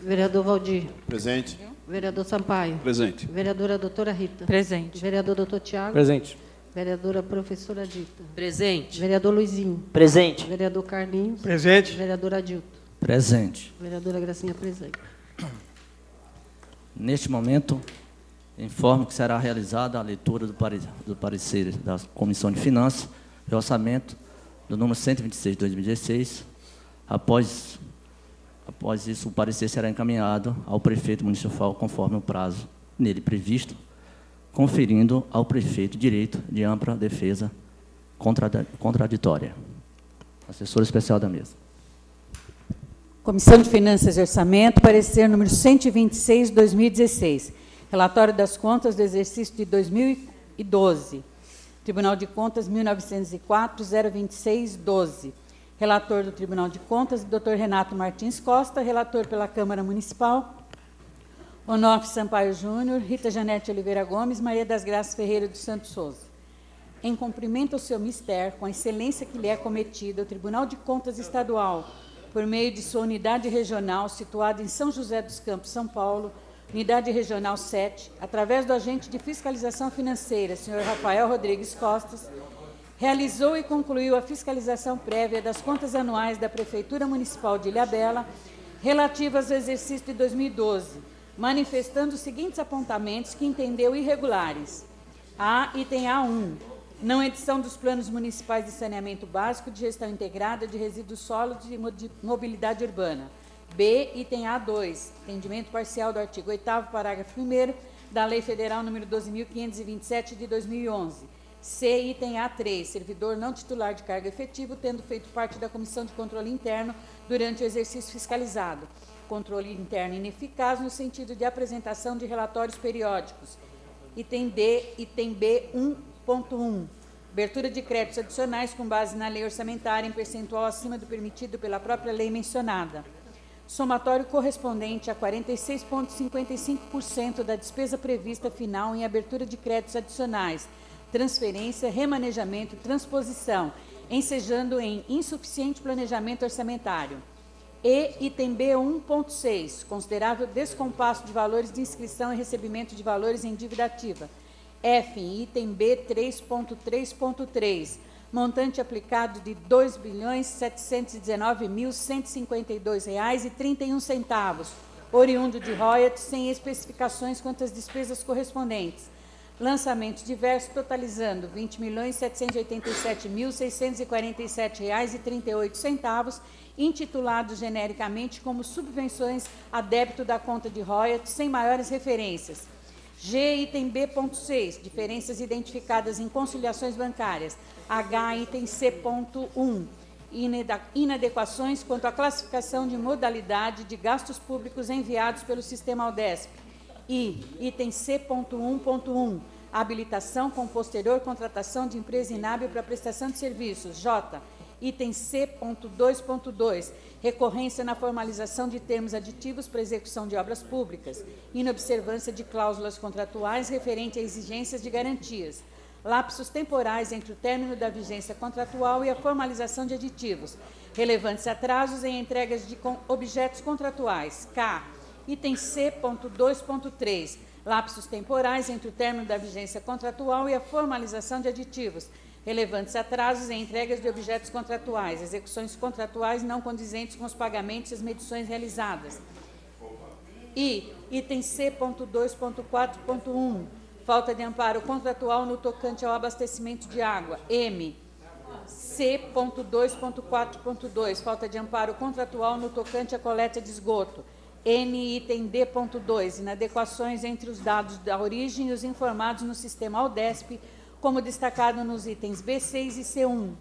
Vereador Valdir. Presente. Vereador Sampaio. Presente. Vereadora doutora Rita. Presente. Vereador doutor Tiago. Presente. Vereadora professora Dita. Presente. Vereador Luizinho. Presente. Vereador Carlinhos. Presente. Vereador Adilto. Presente. Vereadora Gracinha, presente. Neste momento, informo que será realizada a leitura do parecer da Comissão de Finanças e Orçamento do número 126 de 2016. Após isso, o parecer será encaminhado ao prefeito municipal conforme o prazo nele previsto, conferindo ao prefeito direito de ampla defesa contraditória. Assessor especial da mesa. Comissão de Finanças e Orçamento, parecer número 126, 2016. Relatório das contas do exercício de 2012. Tribunal de Contas, 1904, 026, 12. Relator do Tribunal de Contas, Dr. Renato Martins Costa. Relator pela Câmara Municipal, Onofre Sampaio Júnior, Rita Janete Oliveira Gomes, Maria das Graças Ferreira dos Santos Souza. Em cumprimento ao seu mistério, com a excelência que lhe é cometida, o Tribunal de Contas Estadual, por meio de sua unidade regional, situada em São José dos Campos, São Paulo, unidade regional 7, através do agente de fiscalização financeira, senhor Rafael Rodrigues Costas, realizou e concluiu a fiscalização prévia das contas anuais da Prefeitura Municipal de Ilhabela, relativas ao exercício de 2012, manifestando os seguintes apontamentos que entendeu irregulares. Item A1, não edição dos planos municipais de saneamento básico, de gestão integrada de resíduos sólidos e de mobilidade urbana. B, item A2, entendimento parcial do artigo 8º, parágrafo 1º, da Lei Federal nº 12.527, de 2011. C, item A3, servidor não titular de cargo efetivo, tendo feito parte da Comissão de Controle Interno durante o exercício fiscalizado. Controle interno ineficaz no sentido de apresentação de relatórios periódicos. Item D, item B, 1.1. Abertura de créditos adicionais com base na lei orçamentária em percentual acima do permitido pela própria lei mencionada. Somatório correspondente a 46,55% da despesa prevista final em abertura de créditos adicionais, transferência, remanejamento, transposição, ensejando em insuficiente planejamento orçamentário. E item B 1.6, considerável descompasso de valores de inscrição e recebimento de valores em dívida ativa. F, item B 3.3.3, montante aplicado de R$ 2.719.152,31, oriundo de royalties, sem especificações quanto às despesas correspondentes. Lançamentos diversos, totalizando R$ 20.787.647,38, intitulados genericamente como subvenções a débito da conta de royalties, sem maiores referências. G, item B.6, diferenças identificadas em conciliações bancárias. H, item C.1, inadequações quanto à classificação de modalidade de gastos públicos enviados pelo sistema Aldesp. I, item C.1.1, habilitação com posterior contratação de empresa inábil para prestação de serviços. J, item C.2.2, recorrência na formalização de termos aditivos para execução de obras públicas, inobservância de cláusulas contratuais referente a exigências de garantias, lapsos temporais entre o término da vigência contratual e a formalização de aditivos, relevantes atrasos em entregas de objetos contratuais. K, item C.2.3, lapsos temporais entre o término da vigência contratual e a formalização de aditivos, relevantes atrasos em entregas de objetos contratuais, execuções contratuais não condizentes com os pagamentos e as medições realizadas. I, item C.2.4.1, falta de amparo contratual no tocante ao abastecimento de água. M. C.2.4.2, falta de amparo contratual no tocante à coleta de esgoto. N, item D.2, inadequações entre os dados da origem e os informados no sistema AUDESP, como destacado nos itens B6 e C1.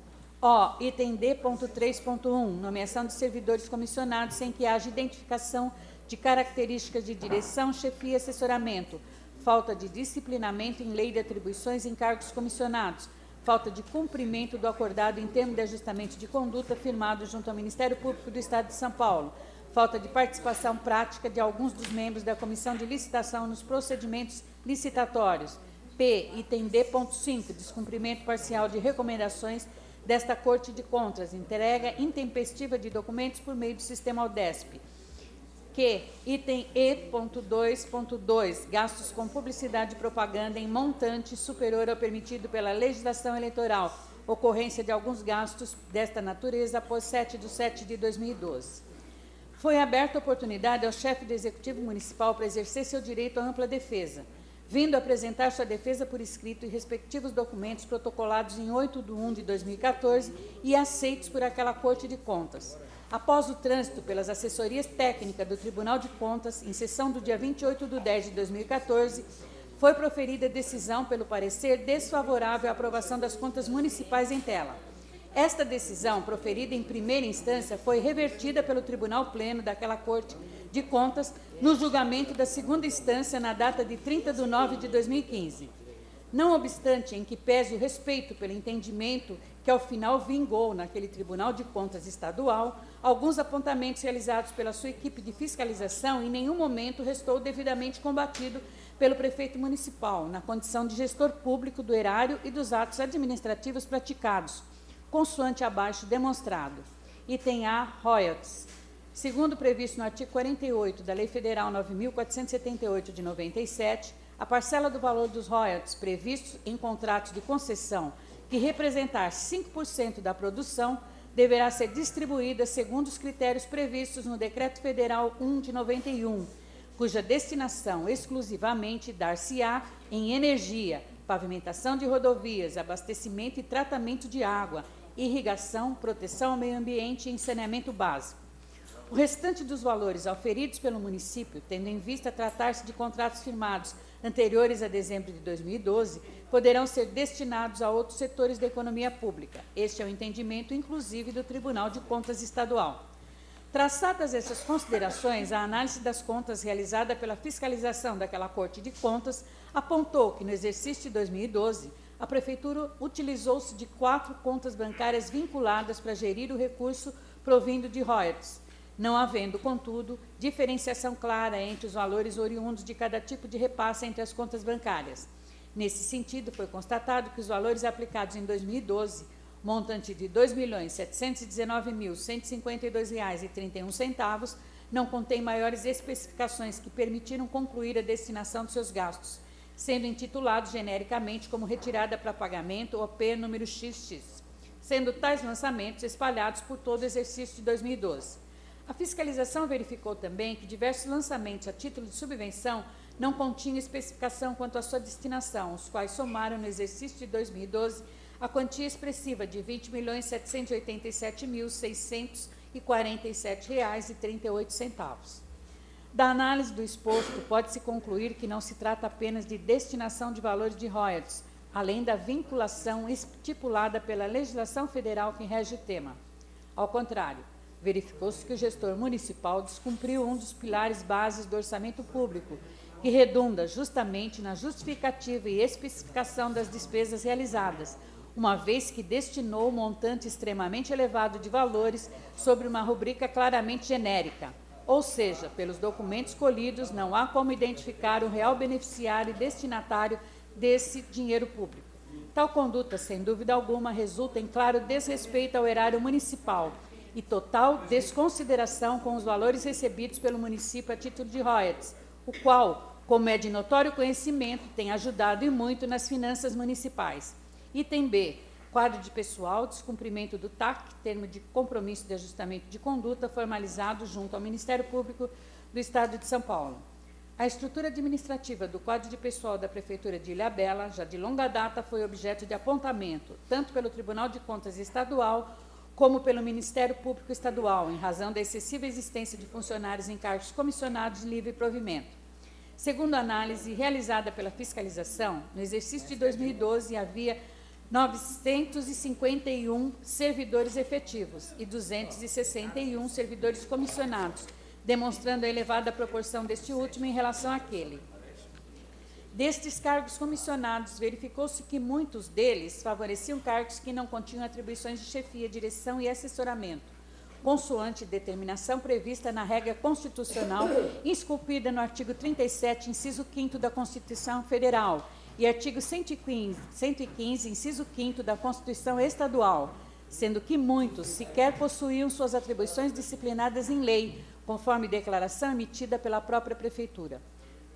O, item D.3.1, nomeação de servidores comissionados sem que haja identificação de características de direção, chefia e assessoramento, falta de disciplinamento em lei de atribuições em cargos comissionados, falta de cumprimento do acordado em termo de ajustamento de conduta firmado junto ao Ministério Público do Estado de São Paulo, falta de participação prática de alguns dos membros da Comissão de Licitação nos procedimentos licitatórios. P, item D.5, descumprimento parcial de recomendações desta Corte de Contas, entrega intempestiva de documentos por meio do sistema AUDESP. Q, item E.2.2, gastos com publicidade e propaganda em montante superior ao permitido pela legislação eleitoral, ocorrência de alguns gastos desta natureza após 7/7/2012. Foi aberta a oportunidade ao chefe do Executivo Municipal para exercer seu direito à ampla defesa, vindo apresentar sua defesa por escrito e respectivos documentos protocolados em 8/1/2014 e aceitos por aquela Corte de Contas. Após o trânsito pelas assessorias técnicas do Tribunal de Contas, em sessão do dia 28/10/2014, foi proferida decisão pelo parecer desfavorável à aprovação das contas municipais em tela. Esta decisão, proferida em primeira instância, foi revertida pelo Tribunal Pleno daquela Corte de Contas no julgamento da segunda instância na data de 30/9/2015. Não obstante, em que pese o respeito pelo entendimento que ao final vingou naquele Tribunal de Contas estadual, alguns apontamentos realizados pela sua equipe de fiscalização em nenhum momento restou devidamente combatido pelo prefeito municipal, na condição de gestor público do erário e dos atos administrativos praticados, consoante abaixo demonstrado. Item A, royalties. Segundo previsto no artigo 48 da Lei Federal 9.478 de 97, a parcela do valor dos royalties previstos em contratos de concessão que representar 5% da produção deverá ser distribuída segundo os critérios previstos no Decreto Federal 1 de 91, cuja destinação exclusivamente dar-se-á em energia, pavimentação de rodovias, abastecimento e tratamento de água, irrigação, proteção ao meio ambiente e saneamento básico. O restante dos valores auferidos pelo município, tendo em vista tratar-se de contratos firmados anteriores a dezembro de 2012, poderão ser destinados a outros setores da economia pública. Este é o entendimento, inclusive, do Tribunal de Contas Estadual. Traçadas essas considerações, a análise das contas realizada pela fiscalização daquela Corte de Contas apontou que, no exercício de 2012, a Prefeitura utilizou-se de 4 contas bancárias vinculadas para gerir o recurso provindo de royalties, não havendo, contudo, diferenciação clara entre os valores oriundos de cada tipo de repasse entre as contas bancárias. Nesse sentido, foi constatado que os valores aplicados em 2012, montante de R$ 2.719.152,31, não contém maiores especificações que permitiram concluir a destinação de seus gastos, sendo intitulados genericamente como retirada para pagamento ou P número XX, sendo tais lançamentos espalhados por todo o exercício de 2012. A fiscalização verificou também que diversos lançamentos a título de subvenção não continham especificação quanto à sua destinação, os quais somaram no exercício de 2012 a quantia expressiva de R$ 20.787.647,38. Da análise do exposto, pode-se concluir que não se trata apenas de destinação de valores de royalties, além da vinculação estipulada pela legislação federal que rege o tema. Ao contrário, verificou-se que o gestor municipal descumpriu um dos pilares bases do orçamento público, que redunda justamente na justificativa e especificação das despesas realizadas, uma vez que destinou um montante extremamente elevado de valores sobre uma rubrica claramente genérica, ou seja, pelos documentos colhidos não há como identificar o real beneficiário e destinatário desse dinheiro público. Tal conduta, sem dúvida alguma, resulta em claro desrespeito ao erário municipal e total desconsideração com os valores recebidos pelo município a título de royalties, o qual, como é de notório conhecimento, tem ajudado e muito nas finanças municipais. Item B, quadro de pessoal, descumprimento do TAC, termo de compromisso de ajustamento de conduta formalizado junto ao Ministério Público do Estado de São Paulo. A estrutura administrativa do quadro de pessoal da Prefeitura de Ilhabela, já de longa data, foi objeto de apontamento, tanto pelo Tribunal de Contas Estadual, como pelo Ministério Público Estadual, em razão da excessiva existência de funcionários em cargos comissionados de livre provimento. Segundo a análise realizada pela fiscalização, no exercício de 2012 havia 951 servidores efetivos e 261 servidores comissionados, demonstrando a elevada proporção deste último em relação àquele. Destes cargos comissionados, verificou-se que muitos deles favoreciam cargos que não continham atribuições de chefia, direção e assessoramento, consoante determinação prevista na regra constitucional, esculpida no artigo 37, inciso 5º da Constituição Federal, e artigo 115, inciso 5º da Constituição Estadual, sendo que muitos sequer possuíam suas atribuições disciplinadas em lei, conforme declaração emitida pela própria Prefeitura.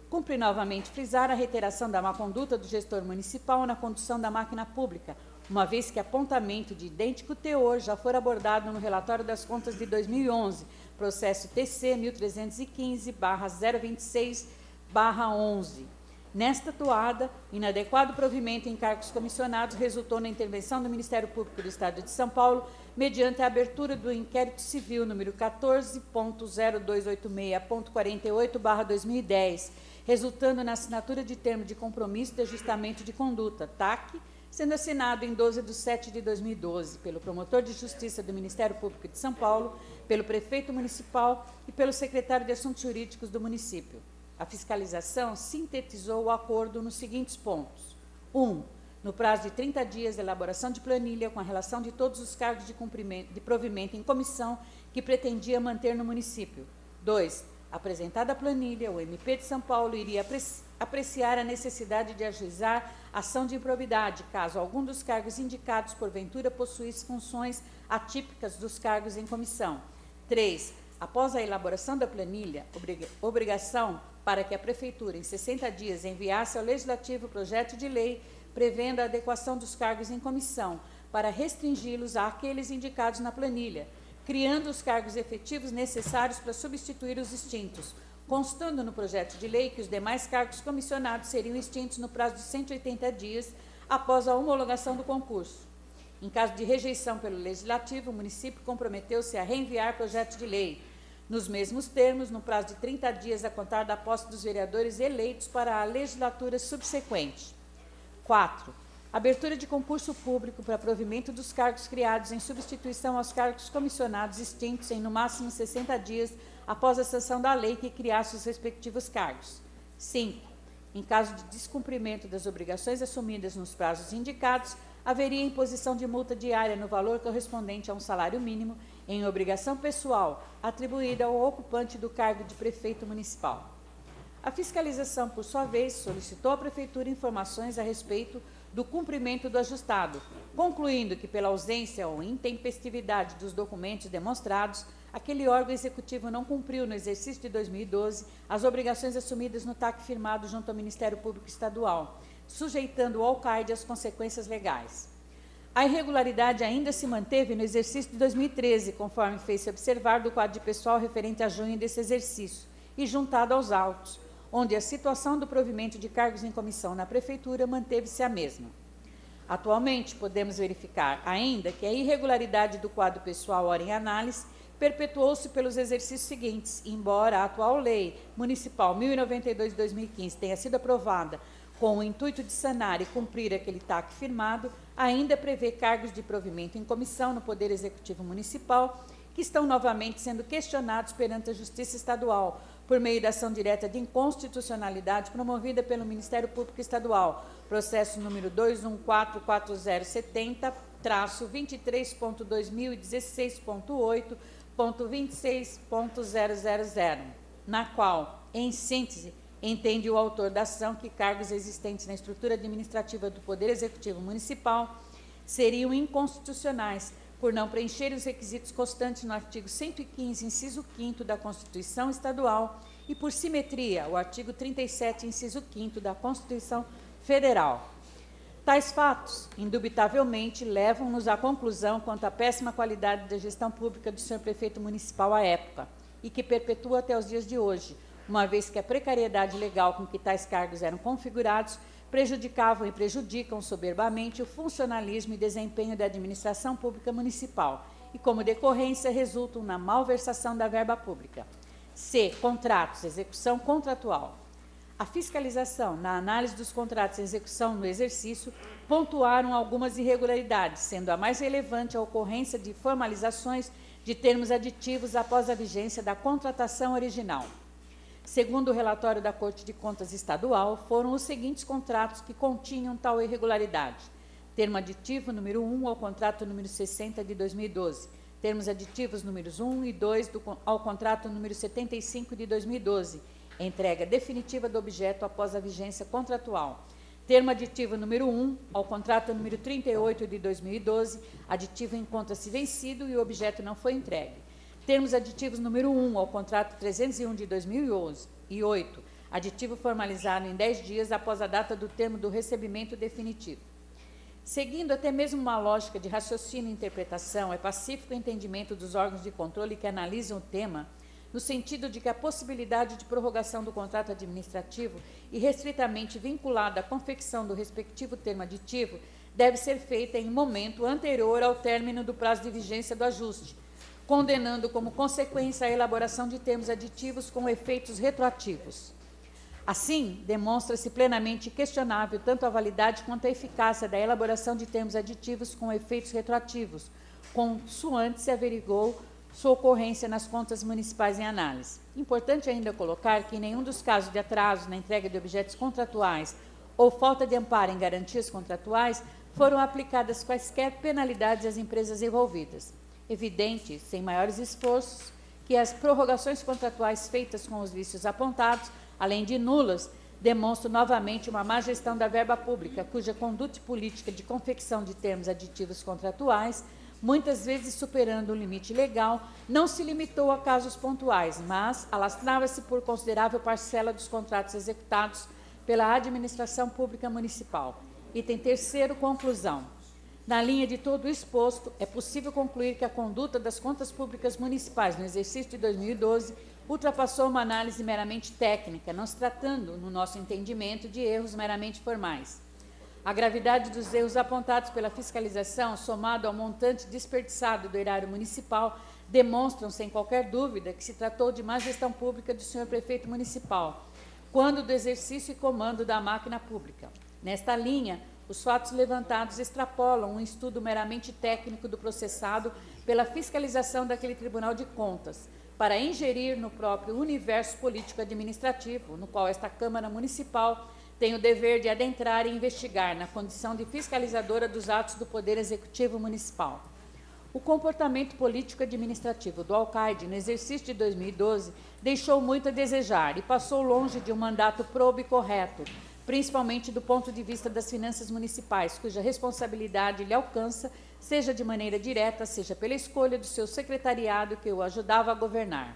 Cumpre novamente frisar a reiteração da má conduta do gestor municipal na condução da máquina pública, uma vez que apontamento de idêntico teor já for abordado no relatório das contas de 2011, processo TC 1315/026/11. Nesta toada, inadequado provimento em cargos comissionados resultou na intervenção do Ministério Público do Estado de São Paulo, mediante a abertura do inquérito civil número 14.0286.48/2010, resultando na assinatura de termo de compromisso de ajustamento de conduta, TAC, sendo assinado em 12 de setembro de 2012 pelo promotor de justiça do Ministério Público de São Paulo, pelo prefeito municipal e pelo secretário de Assuntos Jurídicos do município. A fiscalização sintetizou o acordo nos seguintes pontos. 1. No prazo de 30 dias, a elaboração de planilha com a relação de todos os cargos de provimento em comissão que pretendia manter no município. 2. Apresentada a planilha, o MP de São Paulo iria apreciar a necessidade de ajuizar ação de improbidade, caso algum dos cargos indicados porventura possuísse funções atípicas dos cargos em comissão. 3. Após a elaboração da planilha, obrigação para que a Prefeitura, em 60 dias, enviasse ao Legislativo o projeto de lei prevendo a adequação dos cargos em comissão, para restringi-los àqueles indicados na planilha, criando os cargos efetivos necessários para substituir os extintos, constando no projeto de lei que os demais cargos comissionados seriam extintos no prazo de 180 dias após a homologação do concurso. Em caso de rejeição pelo Legislativo, o município comprometeu-se a reenviar projeto de lei, nos mesmos termos, no prazo de 30 dias a contar da posse dos vereadores eleitos para a legislatura subsequente. 4. Abertura de concurso público para provimento dos cargos criados em substituição aos cargos comissionados extintos em, no máximo, 60 dias após a sanção da lei que criasse os respectivos cargos. 5. Em caso de descumprimento das obrigações assumidas nos prazos indicados, haveria imposição de multa diária no valor correspondente a um salário mínimo em obrigação pessoal atribuída ao ocupante do cargo de prefeito municipal. A fiscalização, por sua vez, solicitou à Prefeitura informações a respeito do cumprimento do ajustado, concluindo que, pela ausência ou intempestividade dos documentos demonstrados, aquele órgão executivo não cumpriu, no exercício de 2012, as obrigações assumidas no TAC firmado junto ao Ministério Público Estadual, sujeitando o alcaide às consequências legais. A irregularidade ainda se manteve no exercício de 2013, conforme fez-se observar do quadro de pessoal referente a junho desse exercício, e juntado aos autos, onde a situação do provimento de cargos em comissão na Prefeitura manteve-se a mesma. Atualmente, podemos verificar ainda que a irregularidade do quadro pessoal ora em análise perpetuou-se pelos exercícios seguintes, embora a atual Lei Municipal 1092 de 2015 tenha sido aprovada com o intuito de sanar e cumprir aquele TAC firmado, ainda prevê cargos de provimento em comissão no Poder Executivo Municipal, que estão novamente sendo questionados perante a Justiça Estadual, por meio da ação direta de inconstitucionalidade promovida pelo Ministério Público Estadual, processo número 2144070-23.2016.8.26.000, na qual, em síntese, entende o autor da ação que cargos existentes na estrutura administrativa do Poder Executivo Municipal seriam inconstitucionais por não preencher os requisitos constantes no artigo 115, inciso 5º da Constituição Estadual e, por simetria, o artigo 37, inciso 5º da Constituição Federal. Tais fatos, indubitavelmente, levam-nos à conclusão quanto à péssima qualidade da gestão pública do senhor prefeito municipal à época, e que perpetua até os dias de hoje, uma vez que a precariedade legal com que tais cargos eram configurados prejudicavam e prejudicam soberbamente o funcionalismo e desempenho da administração pública municipal e, como decorrência, resultam na malversação da verba pública. C. Contratos, execução contratual. A fiscalização, na análise dos contratos em execução no exercício, pontuaram algumas irregularidades, sendo a mais relevante a ocorrência de formalizações de termos aditivos após a vigência da contratação original. Segundo o relatório da Corte de Contas Estadual, foram os seguintes contratos que continham tal irregularidade: termo aditivo número 1 ao contrato número 60 de 2012, termos aditivos números 1 e 2 ao contrato número 75 de 2012, entrega definitiva do objeto após a vigência contratual. Termo aditivo número 1 ao contrato número 38 de 2012, aditivo encontra-se vencido e o objeto não foi entregue. Termos aditivos número 1 ao contrato 301 de 2008, aditivo formalizado em 10 dias após a data do termo do recebimento definitivo. Seguindo até mesmo uma lógica de raciocínio e interpretação, é pacífico o entendimento dos órgãos de controle que analisam o tema, no sentido de que a possibilidade de prorrogação do contrato administrativo e restritamente vinculada à confecção do respectivo termo aditivo deve ser feita em um momento anterior ao término do prazo de vigência do ajuste, condenando como consequência a elaboração de termos aditivos com efeitos retroativos. Assim, demonstra-se plenamente questionável tanto a validade quanto a eficácia da elaboração de termos aditivos com efeitos retroativos, consoante se averigou sua ocorrência nas contas municipais em análise. Importante ainda colocar que em nenhum dos casos de atraso na entrega de objetos contratuais ou falta de amparo em garantias contratuais foram aplicadas quaisquer penalidades às empresas envolvidas. Evidente, sem maiores esforços, que as prorrogações contratuais feitas com os vícios apontados, além de nulas, demonstram novamente uma má gestão da verba pública, cuja conduta política de confecção de termos aditivos contratuais, muitas vezes superando o limite legal, não se limitou a casos pontuais, mas alastrava-se por considerável parcela dos contratos executados pela administração pública municipal. Item terceiro, conclusão. Na linha de todo o exposto, é possível concluir que a conduta das contas públicas municipais no exercício de 2012 ultrapassou uma análise meramente técnica, não se tratando, no nosso entendimento, de erros meramente formais. A gravidade dos erros apontados pela fiscalização, somado ao montante desperdiçado do erário municipal, demonstram, sem qualquer dúvida, que se tratou de má gestão pública do senhor prefeito municipal, quando do exercício e comando da máquina pública. Nesta linha, os fatos levantados extrapolam um estudo meramente técnico do processado pela fiscalização daquele Tribunal de Contas, para ingerir no próprio universo político-administrativo, no qual esta Câmara Municipal tem o dever de adentrar e investigar na condição de fiscalizadora dos atos do Poder Executivo Municipal. O comportamento político-administrativo do alcaide no exercício de 2012 deixou muito a desejar e passou longe de um mandato probo e correto, principalmente do ponto de vista das finanças municipais, cuja responsabilidade lhe alcança, seja de maneira direta, seja pela escolha do seu secretariado que o ajudava a governar.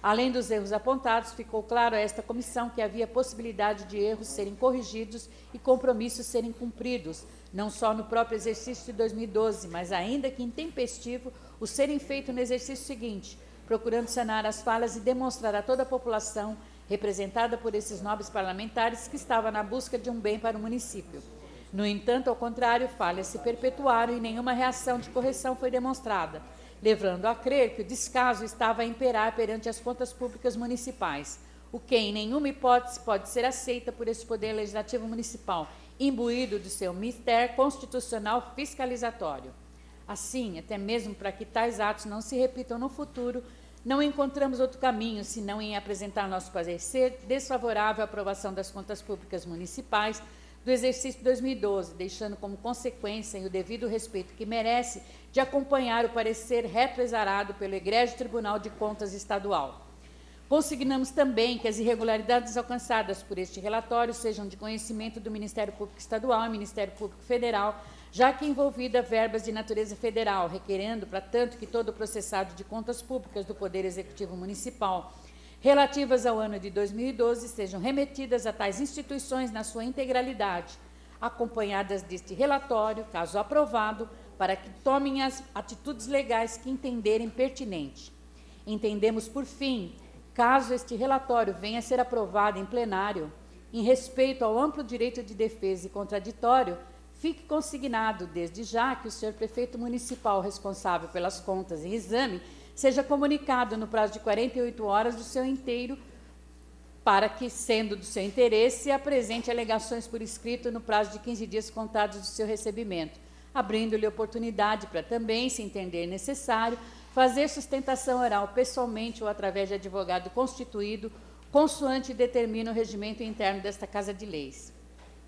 Além dos erros apontados, ficou claro a esta comissão que havia possibilidade de erros serem corrigidos e compromissos serem cumpridos, não só no próprio exercício de 2012, mas ainda que intempestivo, o serem feito no exercício seguinte, procurando sanar as falhas e demonstrar a toda a população, representada por esses nobres parlamentares, que estava na busca de um bem para o município. No entanto, ao contrário, falhas se perpetuaram e nenhuma reação de correção foi demonstrada, levando a crer que o descaso estava a imperar perante as contas públicas municipais, o que, em nenhuma hipótese, pode ser aceita por esse Poder Legislativo Municipal, imbuído de seu mistério constitucional fiscalizatório. Assim, até mesmo para que tais atos não se repitam no futuro, não encontramos outro caminho, senão em apresentar nosso parecer desfavorável à aprovação das contas públicas municipais do exercício de 2012, deixando como consequência e o devido respeito que merece de acompanhar o parecer retroexarado pelo egrégio Tribunal de Contas Estadual. Consignamos também que as irregularidades alcançadas por este relatório sejam de conhecimento do Ministério Público Estadual e Ministério Público Federal, já que envolvida verbas de natureza federal, requerendo, para tanto, que todo processado de contas públicas do Poder Executivo Municipal relativas ao ano de 2012 sejam remetidas a tais instituições na sua integralidade, acompanhadas deste relatório, caso aprovado, para que tomem as atitudes legais que entenderem pertinente. Entendemos, por fim, Caso este relatório venha a ser aprovado em plenário, em respeito ao amplo direito de defesa e contraditório, fique consignado, desde já, que o senhor prefeito municipal responsável pelas contas em exame seja comunicado no prazo de 48 horas do seu inteiro, para que, sendo do seu interesse, apresente alegações por escrito no prazo de 15 dias contados do seu recebimento, abrindo-lhe oportunidade para também, se entender necessário, fazer sustentação oral pessoalmente ou através de advogado constituído, consoante determina o regimento interno desta Casa de Leis.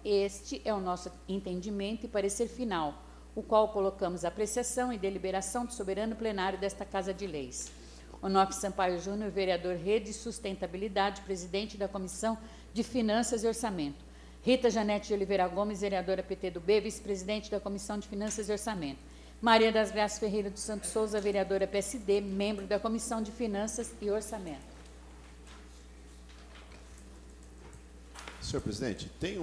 Este é o nosso entendimento e parecer final, o qual colocamos à apreciação e deliberação do soberano plenário desta Casa de Leis. Onofre Sampaio Júnior, vereador Rede e Sustentabilidade, presidente da Comissão de Finanças e Orçamento. Rita Janete de Oliveira Gomes, vereadora PT do B, vice-presidente da Comissão de Finanças e Orçamento. Maria das Graças Ferreira dos Santos Souza, vereadora PSD, membro da Comissão de Finanças e Orçamento. Senhor presidente, tem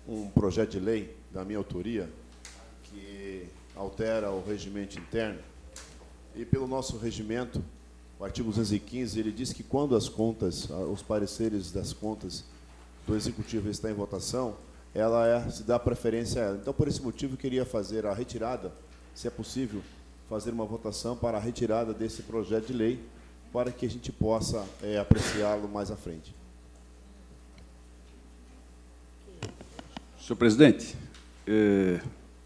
um projeto de lei da minha autoria que altera o regimento interno. E pelo nosso regimento, o artigo 215, ele diz que quando as contas, os pareceres das contas do Executivo está em votação, ela se dá preferência a ela. Então, por esse motivo, eu queria fazer a retirada, se é possível, fazer uma votação para a retirada desse projeto de lei, para que a gente possa apreciá-lo mais à frente. Senhor presidente,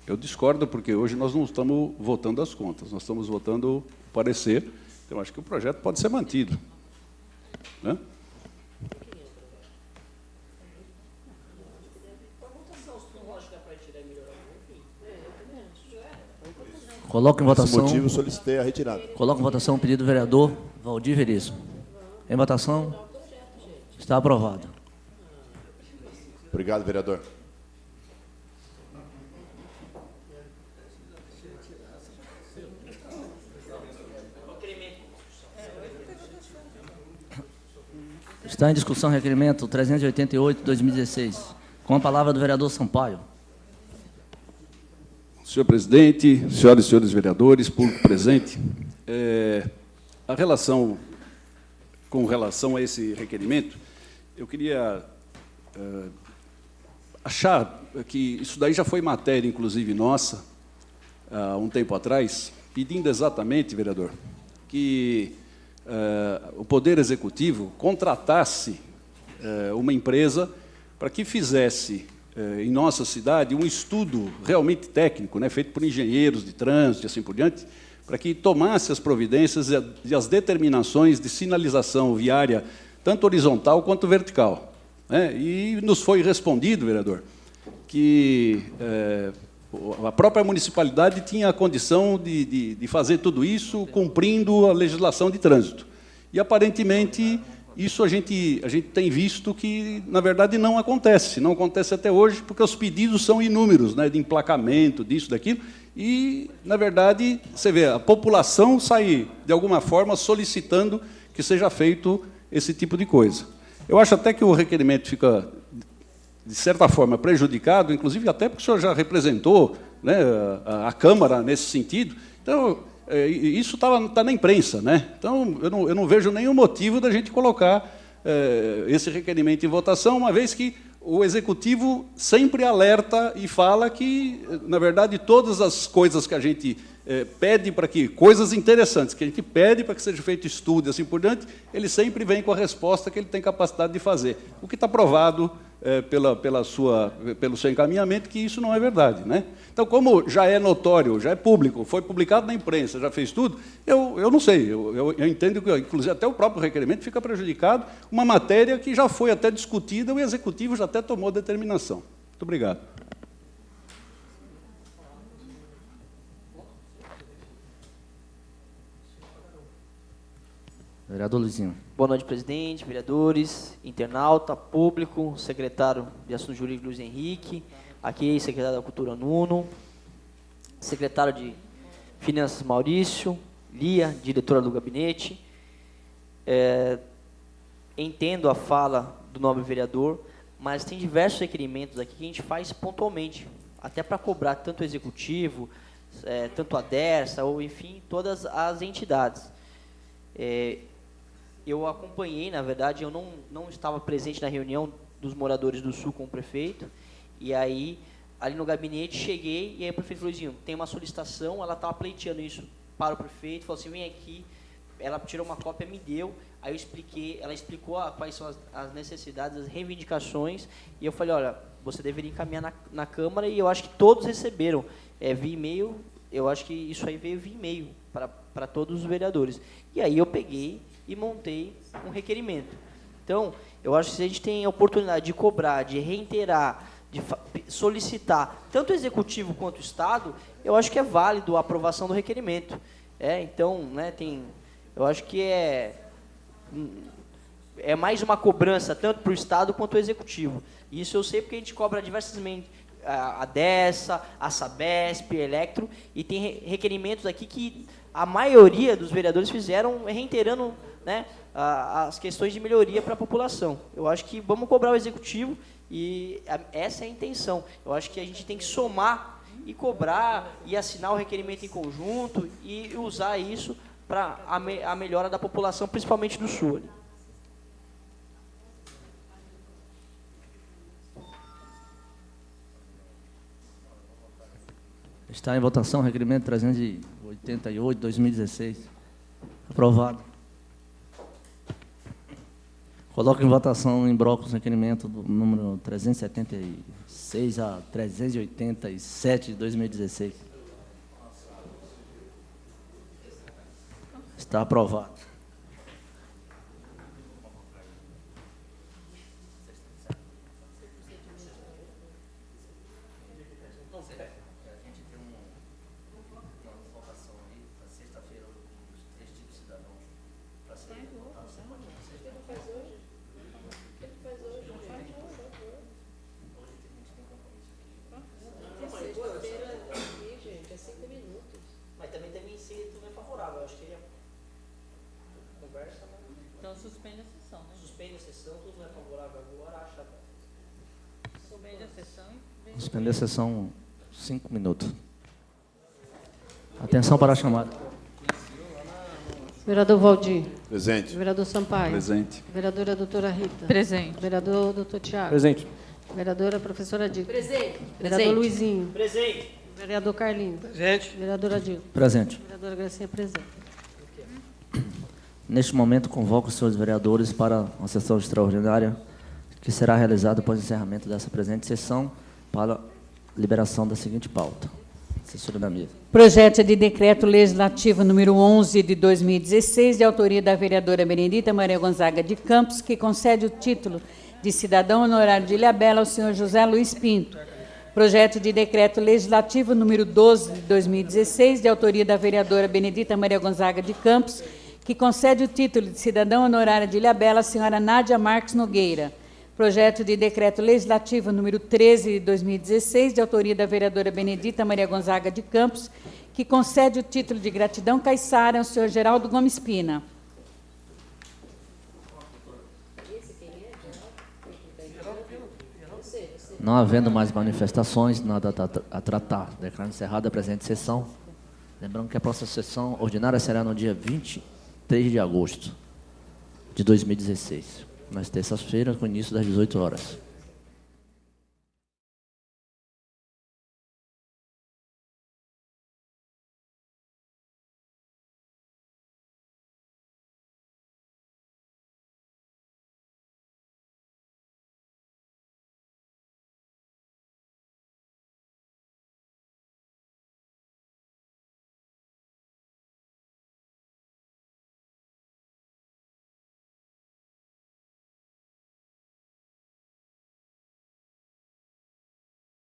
eu discordo, porque hoje nós não estamos votando as contas, nós estamos votando o parecer. Então, acho que o projeto pode ser mantido, né? Coloco em Por esse votação. motivo, solicitei a retirada. Coloco em votação o pedido do vereador Valdir Veríssimo. Em votação. Está aprovado. Obrigado, vereador. Está em discussão o requerimento 388/2016. Com a palavra do vereador Sampaio. Senhor presidente, senhoras e senhores vereadores, público presente, com relação a esse requerimento, eu queria achar que isso daí já foi matéria, inclusive, nossa, há um tempo atrás, pedindo exatamente, vereador, que o Poder Executivo contratasse uma empresa para que fizesse em nossa cidade um estudo realmente técnico, né, feito por engenheiros de trânsito e assim por diante, para que tomasse as providências e as determinações de sinalização viária, tanto horizontal quanto vertical, né? E nos foi respondido, vereador, que a própria municipalidade tinha a condição de fazer tudo isso cumprindo a legislação de trânsito. E, aparentemente, isso a gente tem visto que, na verdade, não acontece até hoje, porque os pedidos são inúmeros, né, de emplacamento, disso, daquilo, e, na verdade, você vê, a população sai, de alguma forma, solicitando que seja feito esse tipo de coisa. Eu acho até que o requerimento fica, de certa forma, prejudicado, inclusive até porque o senhor já representou, né, a Câmara nesse sentido. Então, isso está na imprensa, né? Então, eu não vejo nenhum motivo da gente colocar esse requerimento em votação, uma vez que o Executivo sempre alerta e fala que, na verdade, todas as coisas que a gente pede para que, coisas interessantes, que a gente pede para que seja feito estudo e assim por diante, ele sempre vem com a resposta que ele tem capacidade de fazer. O que está provado pelo seu encaminhamento, que isso não é verdade, né? Então, como já é notório, já é público, foi publicado na imprensa, já fez tudo, eu não sei, eu entendo que, inclusive, até o próprio requerimento fica prejudicado, uma matéria que já foi até discutida, o Executivo já até tomou determinação. Muito obrigado. Vereador Luizinho. Boa noite, presidente, vereadores, internauta, público, secretário de Assuntos Jurídicos Luiz Henrique, aqui secretário da Cultura Nuno, secretário de Finanças Maurício, Lia, diretora do gabinete. Entendo a fala do nobre vereador, mas tem diversos requerimentos aqui que a gente faz pontualmente, até para cobrar tanto o Executivo, tanto a DERSA, ou enfim, todas as entidades. eu acompanhei, na verdade, eu não estava presente na reunião dos moradores do Sul com o prefeito, e aí, ali no gabinete, cheguei, e aí o prefeito falou assim, tem uma solicitação, ela estava pleiteando isso para o prefeito, falou assim, vem aqui, ela tirou uma cópia, me deu, aí eu expliquei, ela explicou quais são as necessidades, as reivindicações, e eu falei, olha, você deveria encaminhar na Câmara, e eu acho que todos receberam, via e-mail, eu acho que isso aí veio via e-mail para todos os vereadores. E aí eu peguei e montei um requerimento. Então, eu acho que se a gente tem a oportunidade de cobrar, de reiterar, de solicitar, tanto o Executivo quanto o Estado, eu acho que é válido a aprovação do requerimento. Então, né, eu acho que é mais uma cobrança, tanto para o Estado quanto para o Executivo. Isso eu sei porque a gente cobra diversamente a Dessa, a Sabesp, a Electro, e tem requerimentos aqui que a maioria dos vereadores fizeram reiterando, né, as questões de melhoria para a população. Eu acho que vamos cobrar o Executivo e essa é a intenção. Eu acho que a gente tem que somar e cobrar e assinar o requerimento em conjunto e usar isso para a melhora da população, principalmente do Sul. Ali. Está em votação o requerimento 388/2016. Aprovado. Coloco em votação em bloco o requerimento do número 376 a 387 de 2016. Está aprovado. Então suspende a sessão, né? Suspende a sessão, tudo não é favorável agora, acha. Suspende a sessão e... Suspender a sessão 5 minutos. Atenção para a chamada. Vereador Valdir. Presente. Vereador Sampaio. Presente. Vereadora doutora Rita. Presente. Vereador doutor Tiago. Presente. Vereadora professora Dita. Presente. Vereador Luizinho. Presente. Vereador Carlinhos. Presente. Vereadora Dilma. Presente. Vereadora Gracinha, presente. Neste momento, convoco os senhores vereadores para uma sessão extraordinária que será realizada após o encerramento dessa presente sessão para liberação da seguinte pauta. Assessora da mesa. Projeto de decreto legislativo número 11 de 2016, de autoria da vereadora Benedita Maria Gonzaga de Campos, que concede o título de cidadão honorário de Ilhabela ao senhor José Luiz Pinto. Projeto de decreto legislativo número 12 de 2016, de autoria da vereadora Benedita Maria Gonzaga de Campos, que concede o título de cidadão honorária de Ilhabela à senhora Nádia Marques Nogueira. Projeto de decreto legislativo número 13 de 2016, de autoria da vereadora Benedita Maria Gonzaga de Campos, que concede o título de gratidão caiçara ao senhor Geraldo Gomes Pina. Não havendo mais manifestações, nada a tratar. Declaro encerrada a presente sessão. Lembrando que a próxima sessão ordinária será no dia 23 de agosto de 2016, nas terças-feiras, com início das 18 horas.